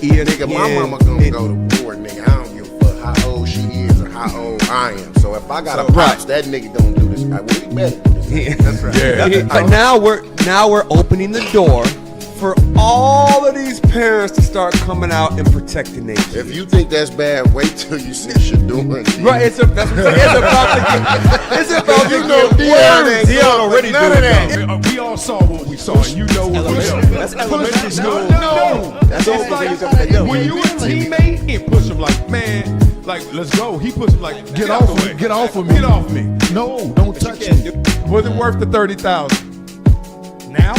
Nigga, my mama gonna go to war, nigga. I don't give a fuck how old she is or how old I am. So if I got a pops, that nigga gonna do this. Well, he better do this. That's right. Yeah. But now we're opening the door for all of these parents to start coming out and protecting their kids. If you think that's bad, wait till you see Shador. Right, it's about to get Dion already doing that. We all saw what we saw, and you know what we saw. That's elementary school. No. That's it's like when you a teammate, he push him like, man, like, let's go. He push him like, get off of me. Get off of me. Get off me. No, don't touch me. Was it worth the $30,000? Now?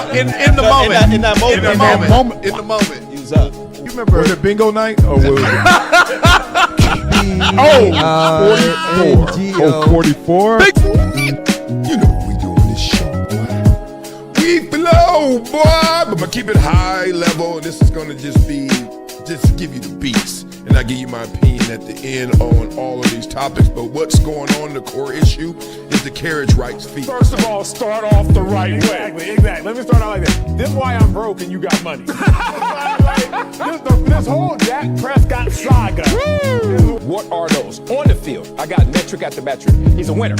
In the moment. In that moment. Use up. You remember? Was it bingo night or was it? 44. You know what we do on this show, boy. We flow, boy. But I'm gonna keep it high level. This is gonna just give you the beats. And I give you my opinion at the end on all of these topics. But what's going on, the core issue, is the carriage rights fee. First of all, start off the right way. Exactly. Let me start out like this. This is why I'm broke and you got money. this whole Dak Prescott saga. What are those? On the field, I got metric after metric. He's a winner.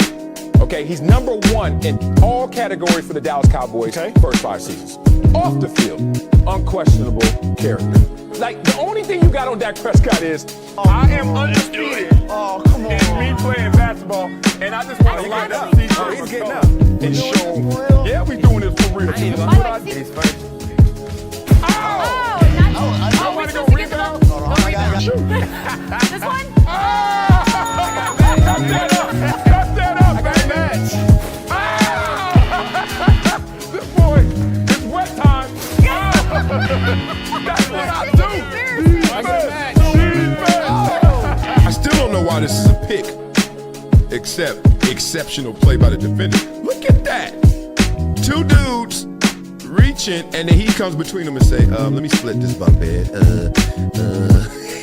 Okay, he's number one in all categories for the Dallas Cowboys first 5 seasons. Off the field, unquestionable character. Like, the only thing you got on Dak Prescott is, I am undefeated. Oh, come on. And me playing basketball, and I just want to light up. He's getting up. And show, yeah, we doing this for real. This one? Cut that up, I got a match. This boy, it's wet time. That's what I do. I still don't know why this is a pick, except exceptional play by the defender. Look at that. 2 dudes reaching, and then he comes between them and say, let me split this bunk bed.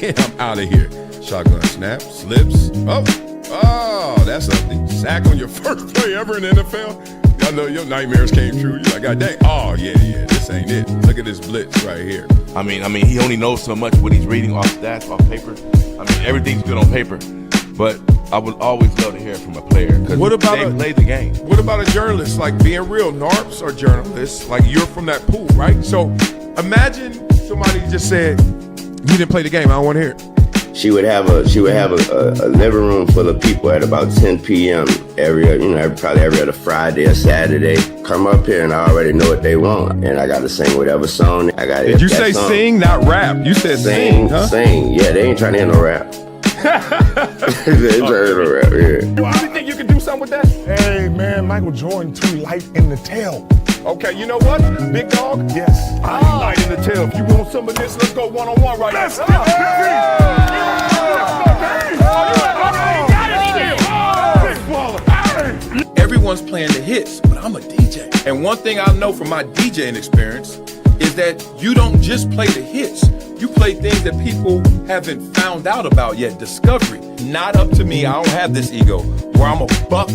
And I'm out of here. Shotgun snap, slips. Oh, that's something. Sack on your first play ever in the NFL. Y'all know your nightmares came true. You're like, God dang. Oh, yeah, this ain't it. Look at this blitz right here. I mean, he only knows so much what he's reading off stats, off paper. I mean, everything's good on paper. But I would always love to hear from a player because they play the game. What about a journalist? Like, being real, NARPs are journalists. Like, you're from that pool, right? So imagine somebody just said, you didn't play the game. I don't want to hear it. She would have a living room full of people at about 10 p.m. probably every other Friday or Saturday. Come up here and I already know what they want, and I got to sing whatever song I got. Did you say song. Sing, not rap? You said sing, huh? Sing. Yeah, they ain't trying to hear no rap. They ain't trying to hear no rap. Yeah. You think you can do something with that? Hey, man, Michael Jordan too light in the tail. Okay, you know what, big dog? Yes. I ain't light in the tail. If you want some of this, let's go one-on-one right now. Let's go, Everyone's playing the hits, but I'm a DJ. And one thing I know from my DJing experience is that you don't just play the hits. You play things that people haven't found out about yet. Discovery. Not up to me. I don't have this ego where I'm a buck,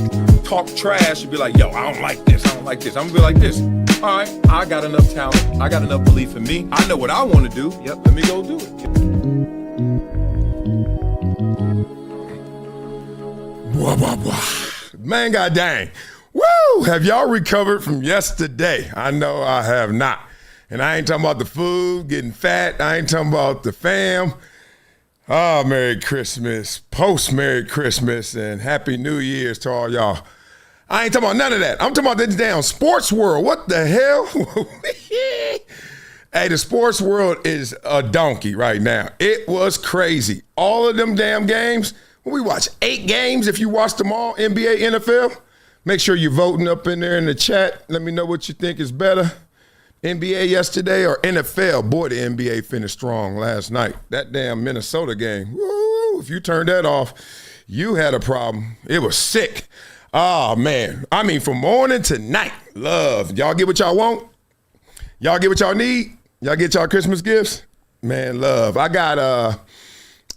talk trash, and be like, yo, I don't like this. I don't like this. I'm gonna be like this. All right, I got enough talent. I got enough belief in me. I know what I want to do. Yep, let me go do it. Blah, blah, blah. Man, god dang. Woo! Have y'all recovered from yesterday? I know I have not. And I ain't talking about the food, getting fat. I ain't talking about the fam. Oh, Merry Christmas, post-Merry Christmas, and Happy New Year's to all y'all. I ain't talking about none of that. I'm talking about this damn sports world. What the hell? Hey, the sports world is a donkey right now. It was crazy. All of them damn games. We watch 8 games if you watch them all, NBA, NFL. Make sure you're voting up in there in the chat. Let me know what you think is better. NBA yesterday or NFL? Boy, the NBA finished strong last night. That damn Minnesota game. Woo, if you turned that off, you had a problem. It was sick. Oh, man. I mean, from morning to night, love. Y'all get what y'all want? Y'all get what y'all need? Y'all get y'all Christmas gifts? Man, love. I got,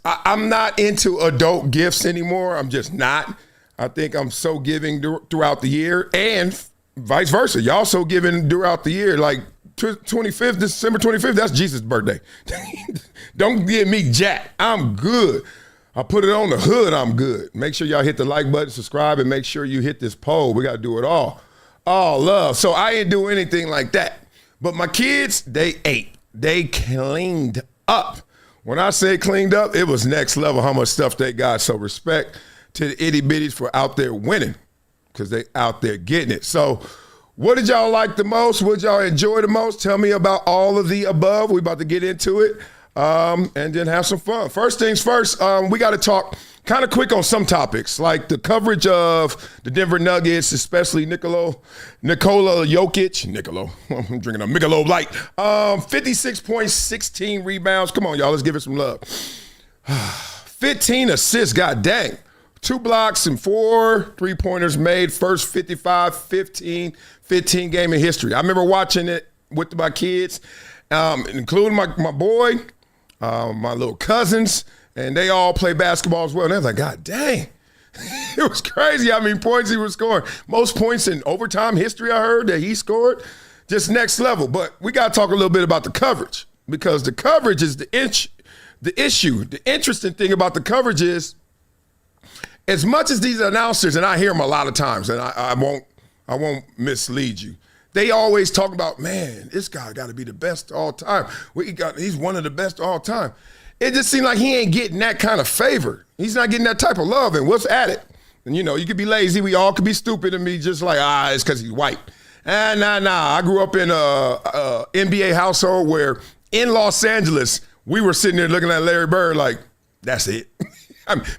I'm not into adult gifts anymore. I'm just not. I think I'm so giving throughout the year and vice versa. Y'all so giving throughout the year. Like, 25th, December 25th, that's Jesus' birthday. Don't give me jack. I'm good. I put it on the hood, I'm good. Make sure y'all hit the like button, subscribe, and make sure you hit this poll. We got to do it all. All love. So I ain't do anything like that. But my kids, they ate. They cleaned up. When I say cleaned up, it was next level how much stuff they got. So respect to the itty bitties for out there winning because they out there getting it. So what did y'all like the most? What did y'all enjoy the most? Tell me about all of the above. We about to get into it. And then have some fun. First things first, we got to talk kind of quick on some topics, like the coverage of the Denver Nuggets, especially Nikola Jokic. I'm drinking a Michelob Light. 56 points, 16 rebounds. Come on, y'all, let's give it some love. 15 assists, god dang. 2 blocks and 4 three-pointers made. First 55-15 game in history. I remember watching it with my kids, including my boy, my little cousins, and they all play basketball as well. And they was like, God dang. It was crazy how many points he was scoring. Most points in overtime history I heard that he scored. Just next level. But we got to talk a little bit about the coverage because the coverage is the issue. The interesting thing about the coverage is as much as these announcers, and I hear them a lot of times, and I won't mislead you, they always talk about, man, this guy got to be the best all time. He's one of the best all time. It just seems like he ain't getting that kind of favor. He's not getting that type of love, and what's at it? And, you could be lazy. We all could be stupid and be just like, it's because he's white. Nah. I grew up in a NBA household where in Los Angeles, we were sitting there looking at Larry Bird like, that's it.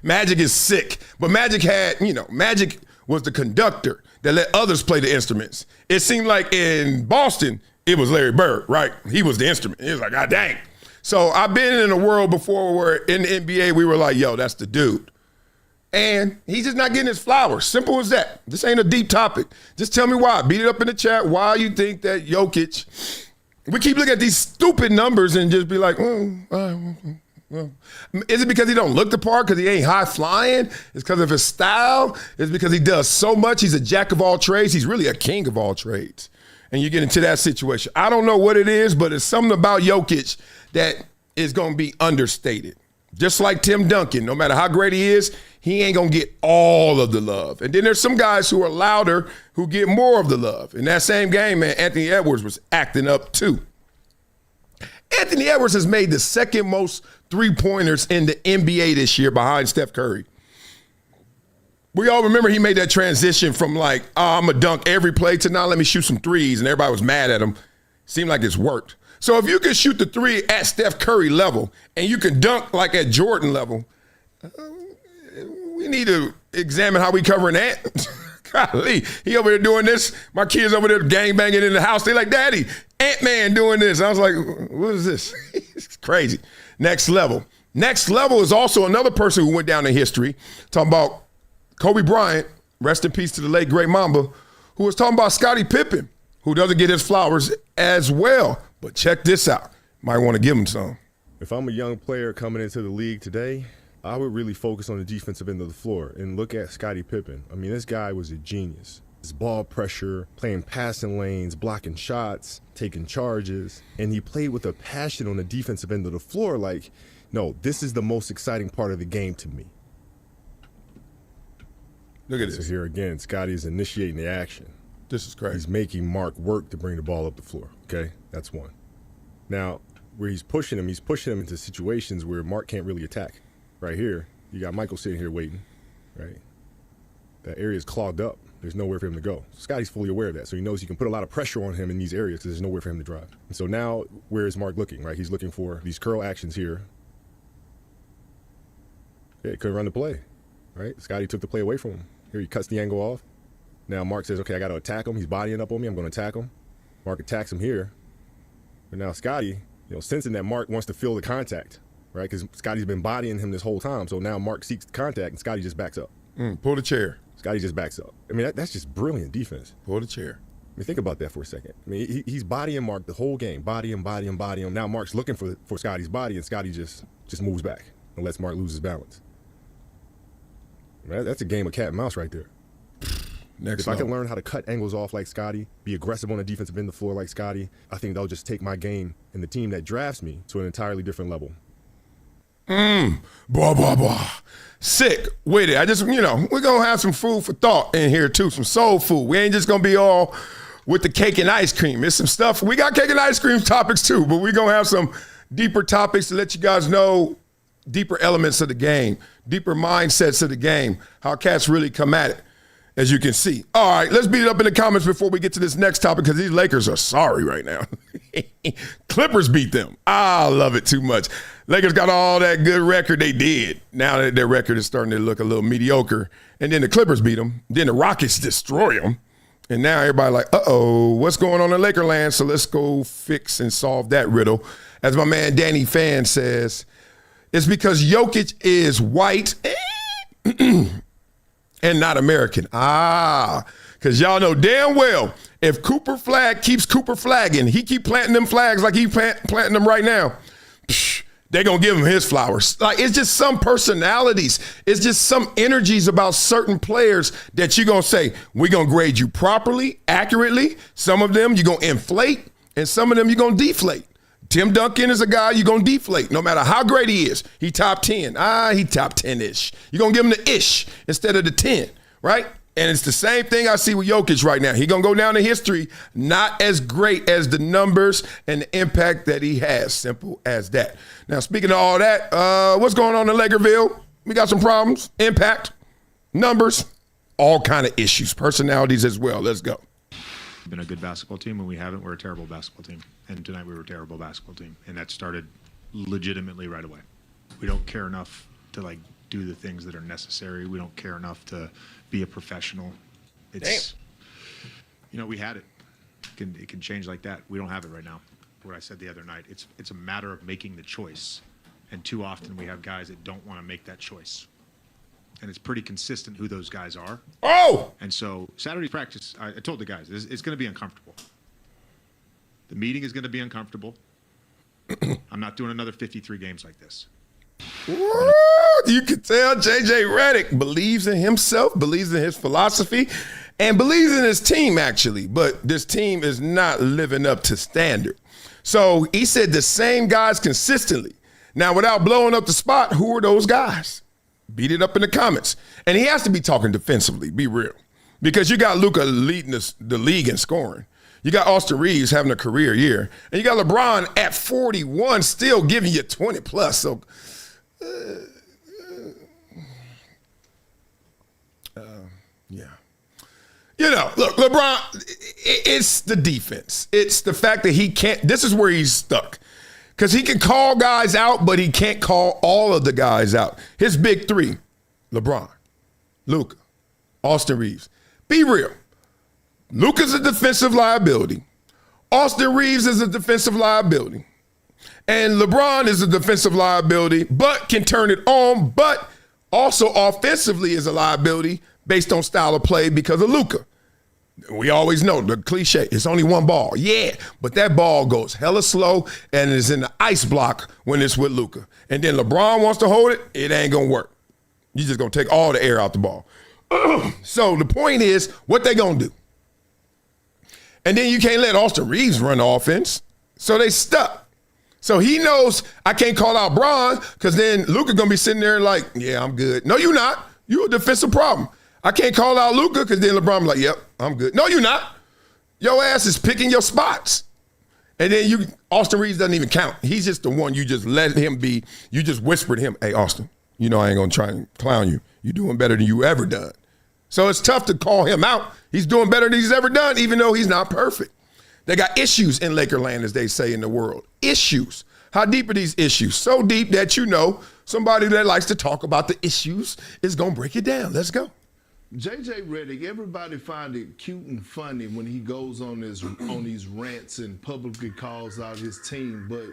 Magic is sick. But Magic had, Magic was the conductor that let others play the instruments. It seemed like in Boston, it was Larry Bird, right? He was the instrument. It was like, God dang. So I've been in a world before where in the NBA, we were like, yo, that's the dude. And he's just not getting his flowers. Simple as that. This ain't a deep topic. Just tell me why. Beat it up in the chat. Why you think that Jokic, we keep looking at these stupid numbers and just be like, is it because he don't look the part, because he ain't high flying? It's because of his style? It's because he does so much. He's a jack of all trades. He's really a king of all trades. And you get into that situation. I don't know what it is, but it's something about Jokic that is going to be understated. Just like Tim Duncan, no matter how great he is, he ain't going to get all of the love. And then there's some guys who are louder who get more of the love. In that same game, man, Anthony Edwards was acting up too. Anthony Edwards has made the second most three-pointers in the NBA this year behind Steph Curry. We all remember he made that transition from like, I'm going to dunk every play to now let me shoot some threes, and everybody was mad at him. Seemed like it's worked. So if you can shoot the three at Steph Curry level and you can dunk like at Jordan level, we need to examine how we covering Ant. Golly, he over there doing this. My kids over there gangbanging in the house. They like, Daddy, Ant-Man doing this. I was like, what is this? It's crazy. Next level. Next level is also another person who went down in history, talking about Kobe Bryant, rest in peace to the late great Mamba, who was talking about Scottie Pippen, who doesn't get his flowers as well. But check this out. Might want to give him some. If I'm a young player coming into the league today, I would really focus on the defensive end of the floor and look at Scottie Pippen. I mean, this guy was a genius. His ball pressure, playing passing lanes, blocking shots, taking charges, and he played with a passion on the defensive end of the floor like, no, this is the most exciting part of the game to me. Look at this. So here again, Scottie's initiating the action. This is crazy. He's making Mark work to bring the ball up the floor, okay? That's one. Now, where he's pushing him into situations where Mark can't really attack. Right here, you got Michael sitting here waiting, right? That area is clogged up. There's nowhere for him to go. Scottie's fully aware of that, so he knows he can put a lot of pressure on him in these areas because there's nowhere for him to drive. And so now, where is Mark looking, right? He's looking for these curl actions here. Yeah, he couldn't run the play, right? Scottie took the play away from him. Here he cuts the angle off. Now Mark says, okay, I got to attack him. He's bodying up on me. I'm going to attack him. Mark attacks him here. But now Scottie, sensing that Mark wants to feel the contact, right? Because Scottie's been bodying him this whole time. So now Mark seeks the contact, and Scottie just backs up. Pull the chair. Scottie just backs up. I mean, that's just brilliant defense. Pull the chair. I mean, think about that for a second. I mean, he's bodying Mark the whole game. Body him. Now Mark's looking for Scottie's body, and Scottie just moves back and lets Mark lose his balance. I mean, that's a game of cat and mouse right there. If I can learn how to cut angles off like Scottie, be aggressive on the defensive end of the floor like Scottie, I think they'll just take my game and the team that drafts me to an entirely different level. Blah, blah, blah. Sick with it. I just, we're going to have some food for thought in here, too, some soul food. We ain't just going to be all with the cake and ice cream. It's some stuff. We got cake and ice cream topics, too, but we're going to have some deeper topics to let you guys know deeper elements of the game, deeper mindsets of the game, how cats really come at it, as you can see. All right, let's beat it up in the comments before we get to this next topic because these Lakers are sorry right now. Clippers beat them. I love it too much. Lakers got all that good record they did. Now that their record is starting to look a little mediocre. And then the Clippers beat them. Then the Rockets destroy them. And now everybody like, uh-oh, what's going on in Lakerland? So let's go fix and solve that riddle. As my man Danny Fan says, it's because Jokic is white and not American. Because y'all know damn well if Cooper Flag keeps Cooper flagging, he keep planting them flags like he planting them right now, they're going to give him his flowers. Like, it's just some personalities. It's just some energies about certain players that you're going to say, we're going to grade you properly, accurately. Some of them you're going to inflate, and some of them you're going to deflate. Tim Duncan is a guy you're going to deflate no matter how great he is. He top 10. He top 10-ish. You're going to give him the ish instead of the 10, right? And it's the same thing I see with Jokic right now. He's going to go down in history not as great as the numbers and the impact that he has. Simple as that. Now, speaking of all that, what's going on in Lakerville? We got some problems, impact, numbers, all kind of issues, personalities as well. Let's go. We've been a good basketball team. When we haven't, we're a terrible basketball team. And tonight we were a terrible basketball team. And that started legitimately right away. We don't care enough to, do the things that are necessary. We don't care enough to be a professional. It's, we had it. It can change like that. We don't have it right now. What I said the other night, it's a matter of making the choice. And too often we have guys that don't want to make that choice. And it's pretty consistent who those guys are. Oh! And so Saturday's practice, I told the guys, it's going to be uncomfortable. The meeting is going to be uncomfortable. I'm not doing another 53 games like this. Woo! You can tell JJ Redick believes in himself, believes in his philosophy, and believes in his team, actually. But this team is not living up to standard. So he said the same guys consistently. Now, without blowing up the spot, who are those guys? Beat it up in the comments. And he has to be talking defensively, be real. Because you got Luka leading the league in scoring. You got Austin Reeves having a career year. And you got LeBron at 41 still giving you 20 plus. So, yeah. Look, LeBron, it's the defense. It's the fact that he can't, this is where he's stuck. Because he can call guys out, but he can't call all of the guys out. His big three, LeBron, Luka, Austin Reeves. Be real. Luka's a defensive liability. Austin Reeves is a defensive liability. And LeBron is a defensive liability, but can turn it on, but also offensively is a liability based on style of play because of Luka. We always know the cliche, it's only one ball. Yeah, but that ball goes hella slow and is in the ice block when it's with Luka. And then LeBron wants to hold it, it ain't going to work. You're just going to take all the air out the ball. So the point is, what they going to do? And then you can't let Austin Reeves run the offense. So they stuck. So he knows I can't call out Bron because then Luka going to be sitting there like, yeah, I'm good. No, you're not. You're a defensive problem. I can't call out Luka because then LeBron be like, yep, I'm good. No, you're not. Your ass is picking your spots. And then Austin Reeves doesn't even count. He's just the one you just let him be. You just whispered him, hey, Austin, I ain't going to try and clown you. You're doing better than you ever done. So it's tough to call him out. He's doing better than he's ever done, even though he's not perfect. They got issues in Lakerland, as they say in the world. Issues. How deep are these issues? So deep that somebody that likes to talk about the issues is going to break it down. Let's go. JJ Redick, everybody find it cute and funny when he goes on these rants and publicly calls out his team, but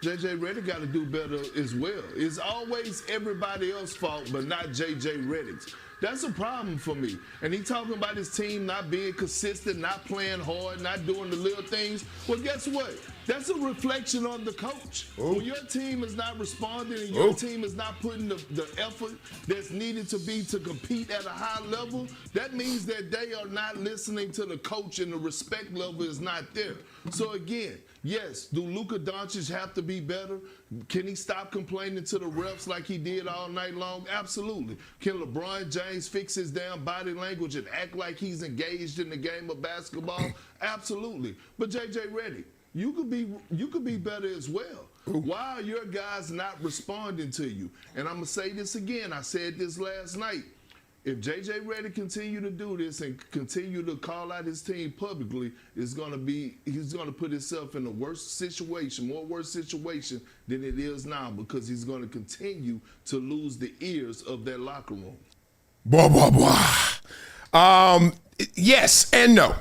J.J. Redick got to do better as well. It's always everybody else's fault, but not J.J. Redick's. That's a problem for me. And he talking about his team not being consistent, not playing hard, not doing the little things. Well, guess what? That's a reflection on the coach. Ooh. When your team is not responding and your team is not putting the effort that's needed to be to compete at a high level, that means that they are not listening to the coach and the respect level is not there. So again, yes, do Luka Doncic have to be better? Can he stop complaining to the refs like he did all night long? Absolutely. Can LeBron James fix his damn body language and act like he's engaged in the game of basketball? Absolutely. But J.J. Redick, you could be better as well. Why are your guys not responding to you? And I'm going to say this again. I said this last night. If J.J. Redick continue to do this and continue to call out his team publicly, he's going to put himself in a more worse situation than it is now, because he's going to continue to lose the ears of that locker room. Blah, blah, blah. Yes and no.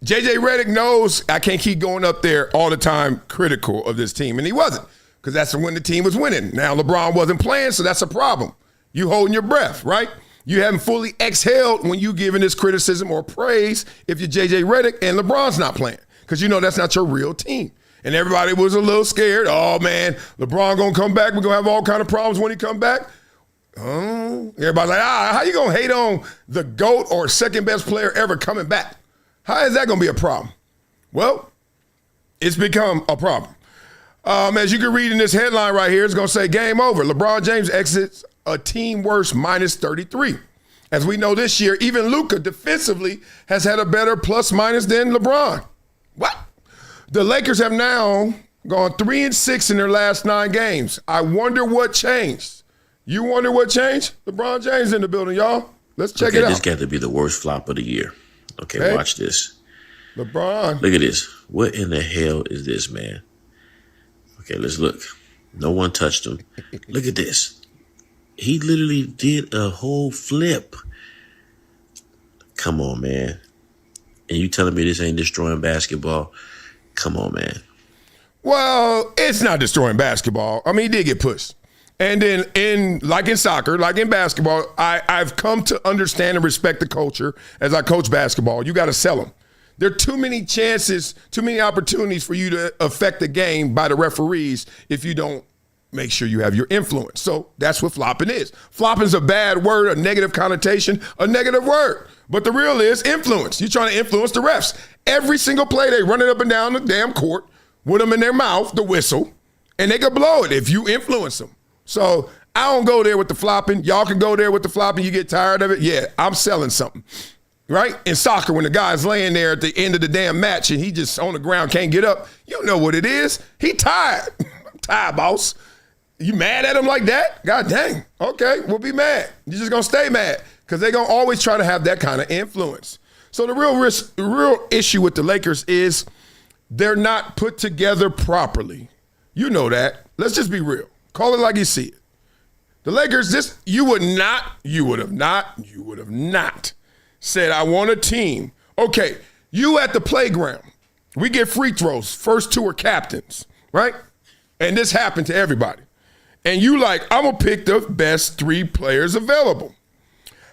J.J. Redick knows I can't keep going up there all the time critical of this team, and he wasn't, because that's when the team was winning. Now LeBron wasn't playing, so that's a problem. You holding your breath, right? You haven't fully exhaled when you giving this criticism or praise if you're J.J. Redick and LeBron's not playing, because you know that's not your real team. And everybody was a little scared. Oh, man, LeBron going to come back. We're going to have all kind of problems when he come back. Everybody's like, how you going to hate on the GOAT or second best player ever coming back? How is that going to be a problem? Well, it's become a problem. As you can read in this headline right here, it's going to say game over. LeBron James exits a team worst -33. As we know this year, even Luka defensively has had a better plus-minus than LeBron. What? The Lakers have now gone 3-6 in their last 9 games. I wonder what changed. You wonder what changed? LeBron James in the building, y'all. Let's check it out. This got to be the worst flop of the year. Okay, watch this. LeBron. Look at this. What in the hell is this, man? Okay, let's look. No one touched him. Look at this. He literally did a whole flip. Come on, man. And you telling me this ain't destroying basketball? Come on, man. Well, it's not destroying basketball. I mean, he did get pushed. And then like in soccer, like in basketball, I've come to understand and respect the culture as I coach basketball. You got to sell them. There are too many chances, too many opportunities for you to affect the game by the referees if you don't make sure you have your influence. So that's what flopping is. Flopping is a bad word, a negative connotation, a negative word. But the real is influence. You're trying to influence the refs. Every single play, they run it up and down the damn court with them in their mouth, the whistle, and they can blow it if you influence them. So I don't go there with the flopping. Y'all can go there with the flopping. You get tired of it. Yeah, I'm selling something. Right? In soccer, when the guy's laying there at the end of the damn match and he just on the ground can't get up, you know what it is. He tired. I'm tired, boss. You mad at him like that? God dang. Okay, we'll be mad. You're just going to stay mad because they're going to always try to have that kind of influence. So the real issue with the Lakers is they're not put together properly. You know that. Let's just be real. Call it like you see it. The Lakers, you would have not said, I want a team. Okay, you at the playground. We get free throws. First 2 are captains, right? And this happened to everybody. And you like, I'm going to pick the best 3 players available.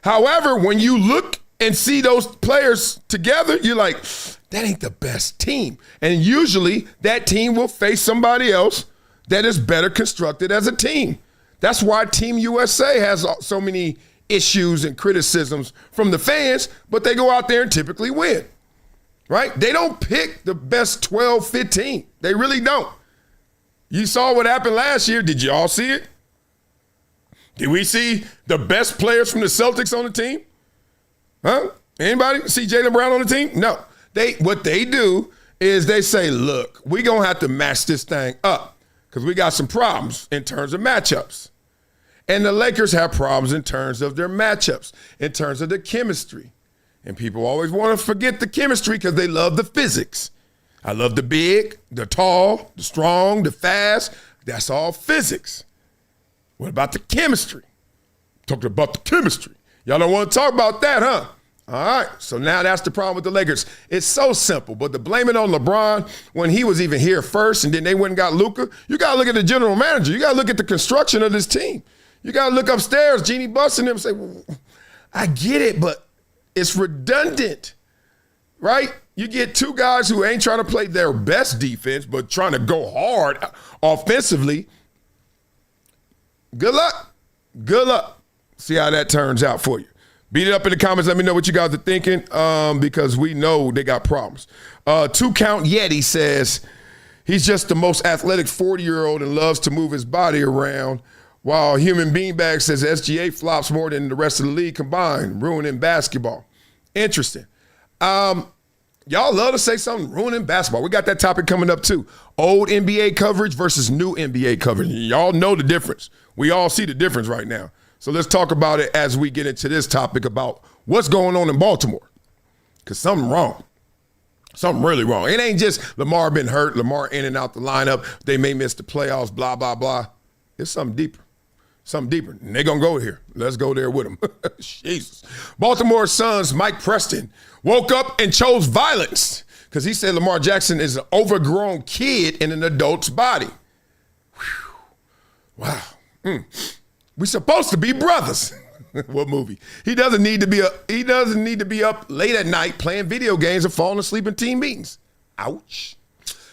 However, when you look and see those players together, you're like, that ain't the best team. And usually that team will face somebody else that is better constructed as a team. That's why Team USA has so many issues and criticisms from the fans, but they go out there and typically win, right? They don't pick the best 12, 15. They really don't. You saw what happened last year. Did you all see it? Did we see the best players from the Celtics on the team? Huh? Anybody see Jaylen Brown on the team? No. What they do is they say, look, we're going to have to match this thing up because we got some problems in terms of matchups. And the Lakers have problems in terms of their matchups, in terms of the chemistry. And people always want to forget the chemistry because they love the physics. I love the big, the tall, the strong, the fast. That's all physics. What about the chemistry? Talking about the chemistry. Y'all don't want to talk about that, huh? All right, so now that's the problem with the Lakers. It's so simple, but to blame it on LeBron when he was even here first and then they went and got Luka, you got to look at the general manager. You got to look at the construction of this team. You got to look upstairs, Jeannie Buss and them, say, well, I get it, but it's redundant, right? You get two guys who ain't trying to play their best defense but trying to go hard offensively. Good luck. Good luck. See how that turns out for you. Beat it up in the comments. Let me know what you guys are thinking because we know they got problems. 2Count Yeti says he's just the most athletic 40-year-old and loves to move his body around, while Human Beanbag says SGA flops more than the rest of the league combined, ruining basketball. Interesting. Y'all love to say something ruining basketball. We got that topic coming up too. Old NBA coverage versus new NBA coverage. Y'all know the difference. We all see the difference right now. So let's talk about it as we get into this topic about what's going on in Baltimore. Because something wrong. Something really wrong. It ain't just Lamar been hurt, Lamar in and out the lineup, they may miss the playoffs, blah, blah, blah. It's something deeper. Something deeper. And they're going to go here. Let's go there with them. Jesus. Baltimore Suns' Mike Preston woke up and chose violence because he said Lamar Jackson is an overgrown kid in an adult's body. Whew. Wow. We're supposed to be brothers. What movie? He doesn't need to be up late at night playing video games or falling asleep in team meetings. Ouch.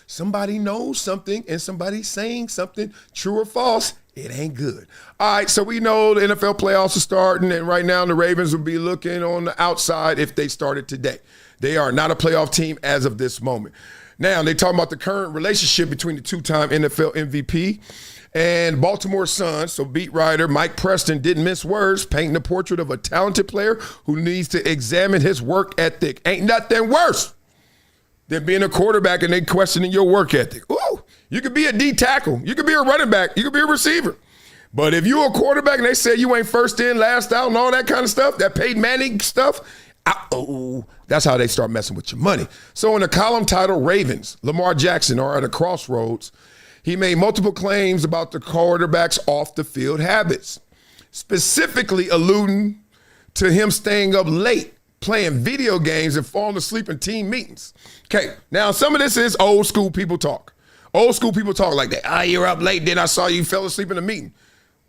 Somebody knows something and somebody's saying something, true or false. It ain't good. All right, so we know the NFL playoffs are starting, and right now the Ravens will be looking on the outside if they started today. They are not a playoff team as of this moment. Now, they talking about the current relationship between the two-time NFL MVP and Baltimore Suns. So beat writer Mike Preston didn't miss words, painting a portrait of a talented player who needs to examine his work ethic. Ain't nothing worse than being a quarterback and they questioning your work ethic. Ooh, you could be a D tackle. You could be a running back. You could be a receiver. But if you're a quarterback and they say you ain't first in, last out, and all that kind of stuff, that Peyton Manning stuff, that's how they start messing with your money. So in a column titled Ravens, Lamar Jackson are at a crossroads. He made multiple claims about the quarterback's off-the-field habits, specifically alluding to him staying up late, playing video games, and falling asleep in team meetings. Okay, now some of this is old school people talk. Old school people talk like that. You're up late, then I saw you fell asleep in a meeting.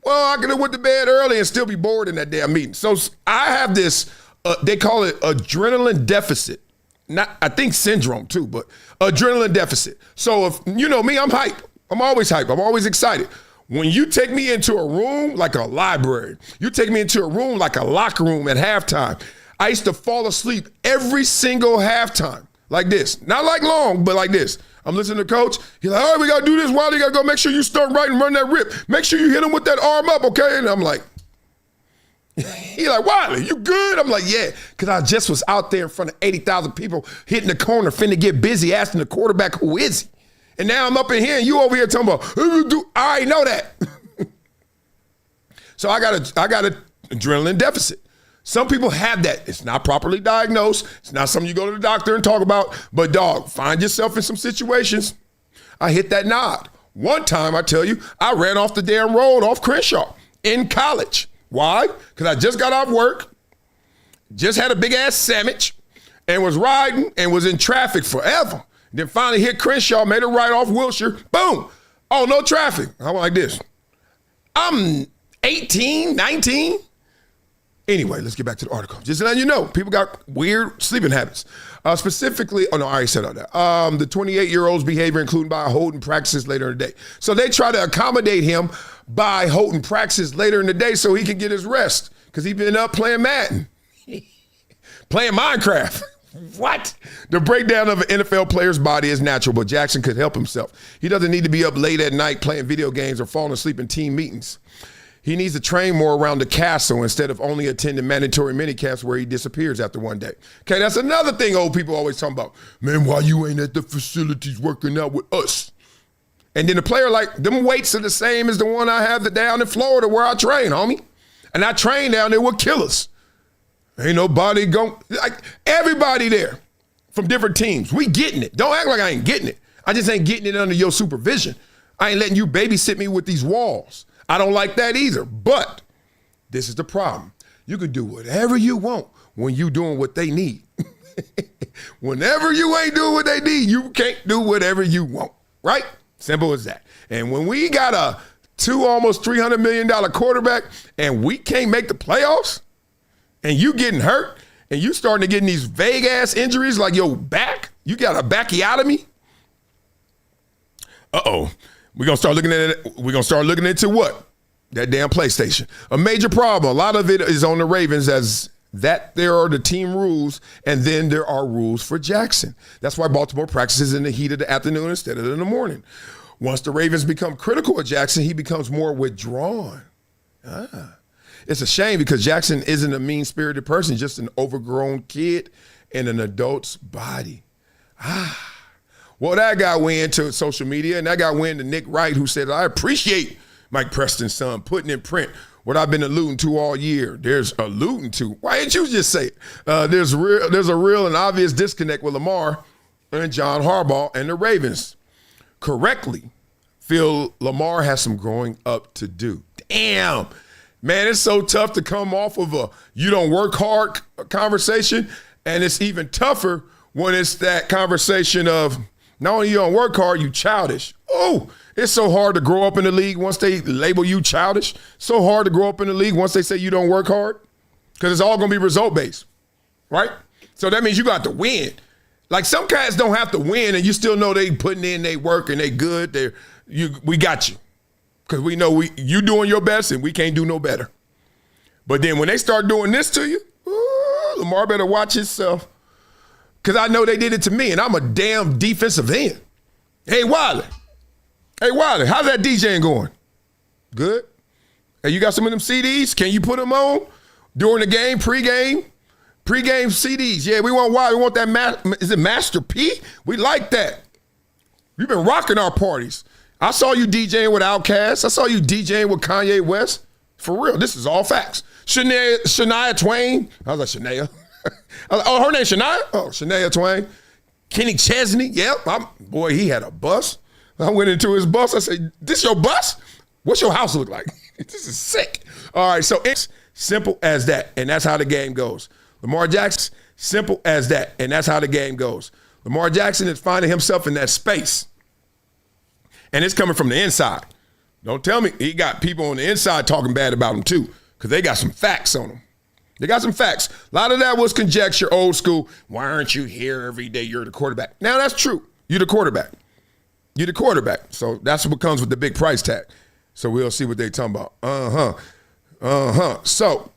Well, I could have went to bed early and still be bored in that damn meeting. So I have this, they call it adrenaline deficit. Not, I think syndrome too, but adrenaline deficit. So if, you know me, I'm hype. I'm always hype. I'm always excited. When you take me into a room like a library, you take me into a room like a locker room at halftime, I used to fall asleep every single halftime like this. Not like long, but like this. I'm listening to coach. He's like, all right, we got to do this. Wiley, you got to go make sure you start right and run that rip. Make sure you hit him with that arm up, okay? And I'm like, he's like, Wiley, you good? I'm like, yeah, because I just was out there in front of 80,000 people hitting the corner, finna get busy asking the quarterback, who is he? And now I'm up in here and you over here talking about, I already know that. So I got an adrenaline deficit. Some people have that. It's not properly diagnosed. It's not something you go to the doctor and talk about. But dog, find yourself in some situations. I hit that nod. One time, I tell you, I ran off the damn road off Crenshaw in college. Why? Because I just got off work, just had a big ass sandwich, and was riding and was in traffic forever. Then finally hit Crenshaw, made a right off Wilshire. Boom. Oh, no traffic. I went like this. I'm 18, 19. Anyway, let's get back to the article. Just letting you know, people got weird sleeping habits. Specifically, I already said all that. The 28-year-old's behavior, including by holding practices later in the day. So they try to accommodate him by holding practices later in the day so he can get his rest because he's been up playing Madden, playing Minecraft. What? The breakdown of an NFL player's body is natural, but Jackson could help himself. He doesn't need to be up late at night playing video games or falling asleep in team meetings. He needs to train more around the castle instead of only attending mandatory minicamps where he disappears after one day. Okay, that's another thing old people always talk about. Man, why you ain't at the facilities working out with us? And then the player like, them weights are the same as the one I have down in Florida where I train, homie. And I train down there with killers. Ain't nobody going, like everybody there from different teams. We getting it. Don't act like I ain't getting it. I just ain't getting it under your supervision. I ain't letting you babysit me with these walls. I don't like that either. But this is the problem. You can do whatever you want when you doing what they need. Whenever you ain't doing what they need, you can't do whatever you want, right? Simple as that. And when we got a almost $300 million quarterback and we can't make the playoffs and you getting hurt and you starting to get these vague ass injuries like your back, you got a backiotomy. We're going to start looking at it. We're going to start looking into what? That damn PlayStation. A major problem. A lot of it is on the Ravens as that there are the team rules, and then there are rules for Jackson. That's why Baltimore practices in the heat of the afternoon instead of in the morning. Once the Ravens become critical of Jackson, he becomes more withdrawn. It's a shame because Jackson isn't a mean-spirited person, just an overgrown kid in an adult's body. Well, that guy went into social media, and that guy went to Nick Wright, who said, I appreciate Mike Preston's son putting in print what I've been alluding to all year. There's alluding to. Why didn't you just say it? There's a real and obvious disconnect with Lamar and John Harbaugh and the Ravens. Correctly feel Lamar has some growing up to do. Damn. Man, it's so tough to come off of a you don't work hard conversation, and it's even tougher when it's that conversation of not only you don't work hard, you childish. Oh, it's so hard to grow up in the league once they label you childish. So hard to grow up in the league once they say you don't work hard because it's all going to be result-based, right? So that means you got to win. Like some guys don't have to win and you still know they putting in their work and they good. We got you because we know you doing your best and we can't do no better. But then when they start doing this to you, Lamar better watch himself because I know they did it to me and I'm a damn defensive end. Hey, Wiley, how's that DJing going? Good. Hey, you got some of them CDs? Can you put them on during the game, pregame? Pregame CDs. Yeah, we want Wiley. We want that. Is it Master P? We like that. You've been rocking our parties. I saw you DJing with Outkast. I saw you DJing with Kanye West. For real, this is all facts. Shania Twain. I was like, Shania. Oh, her name's Shania? Oh, Shania Twain. Kenny Chesney. Yep. Boy, he had a bus. I went into his bus. I said, this your bus? What's your house look like? This is sick. All right, so it's simple as that, and that's how the game goes. Lamar Jackson, simple as that, and that's how the game goes. Lamar Jackson is finding himself in that space, and it's coming from the inside. Don't tell me he got people on the inside talking bad about him too, because they got some facts on him. They got some facts. A lot of that was conjecture, old school. Why aren't you here every day? You're the quarterback. Now, that's true. You're the quarterback. You're the quarterback. So that's what comes with the big price tag. So we'll see what they talking about. So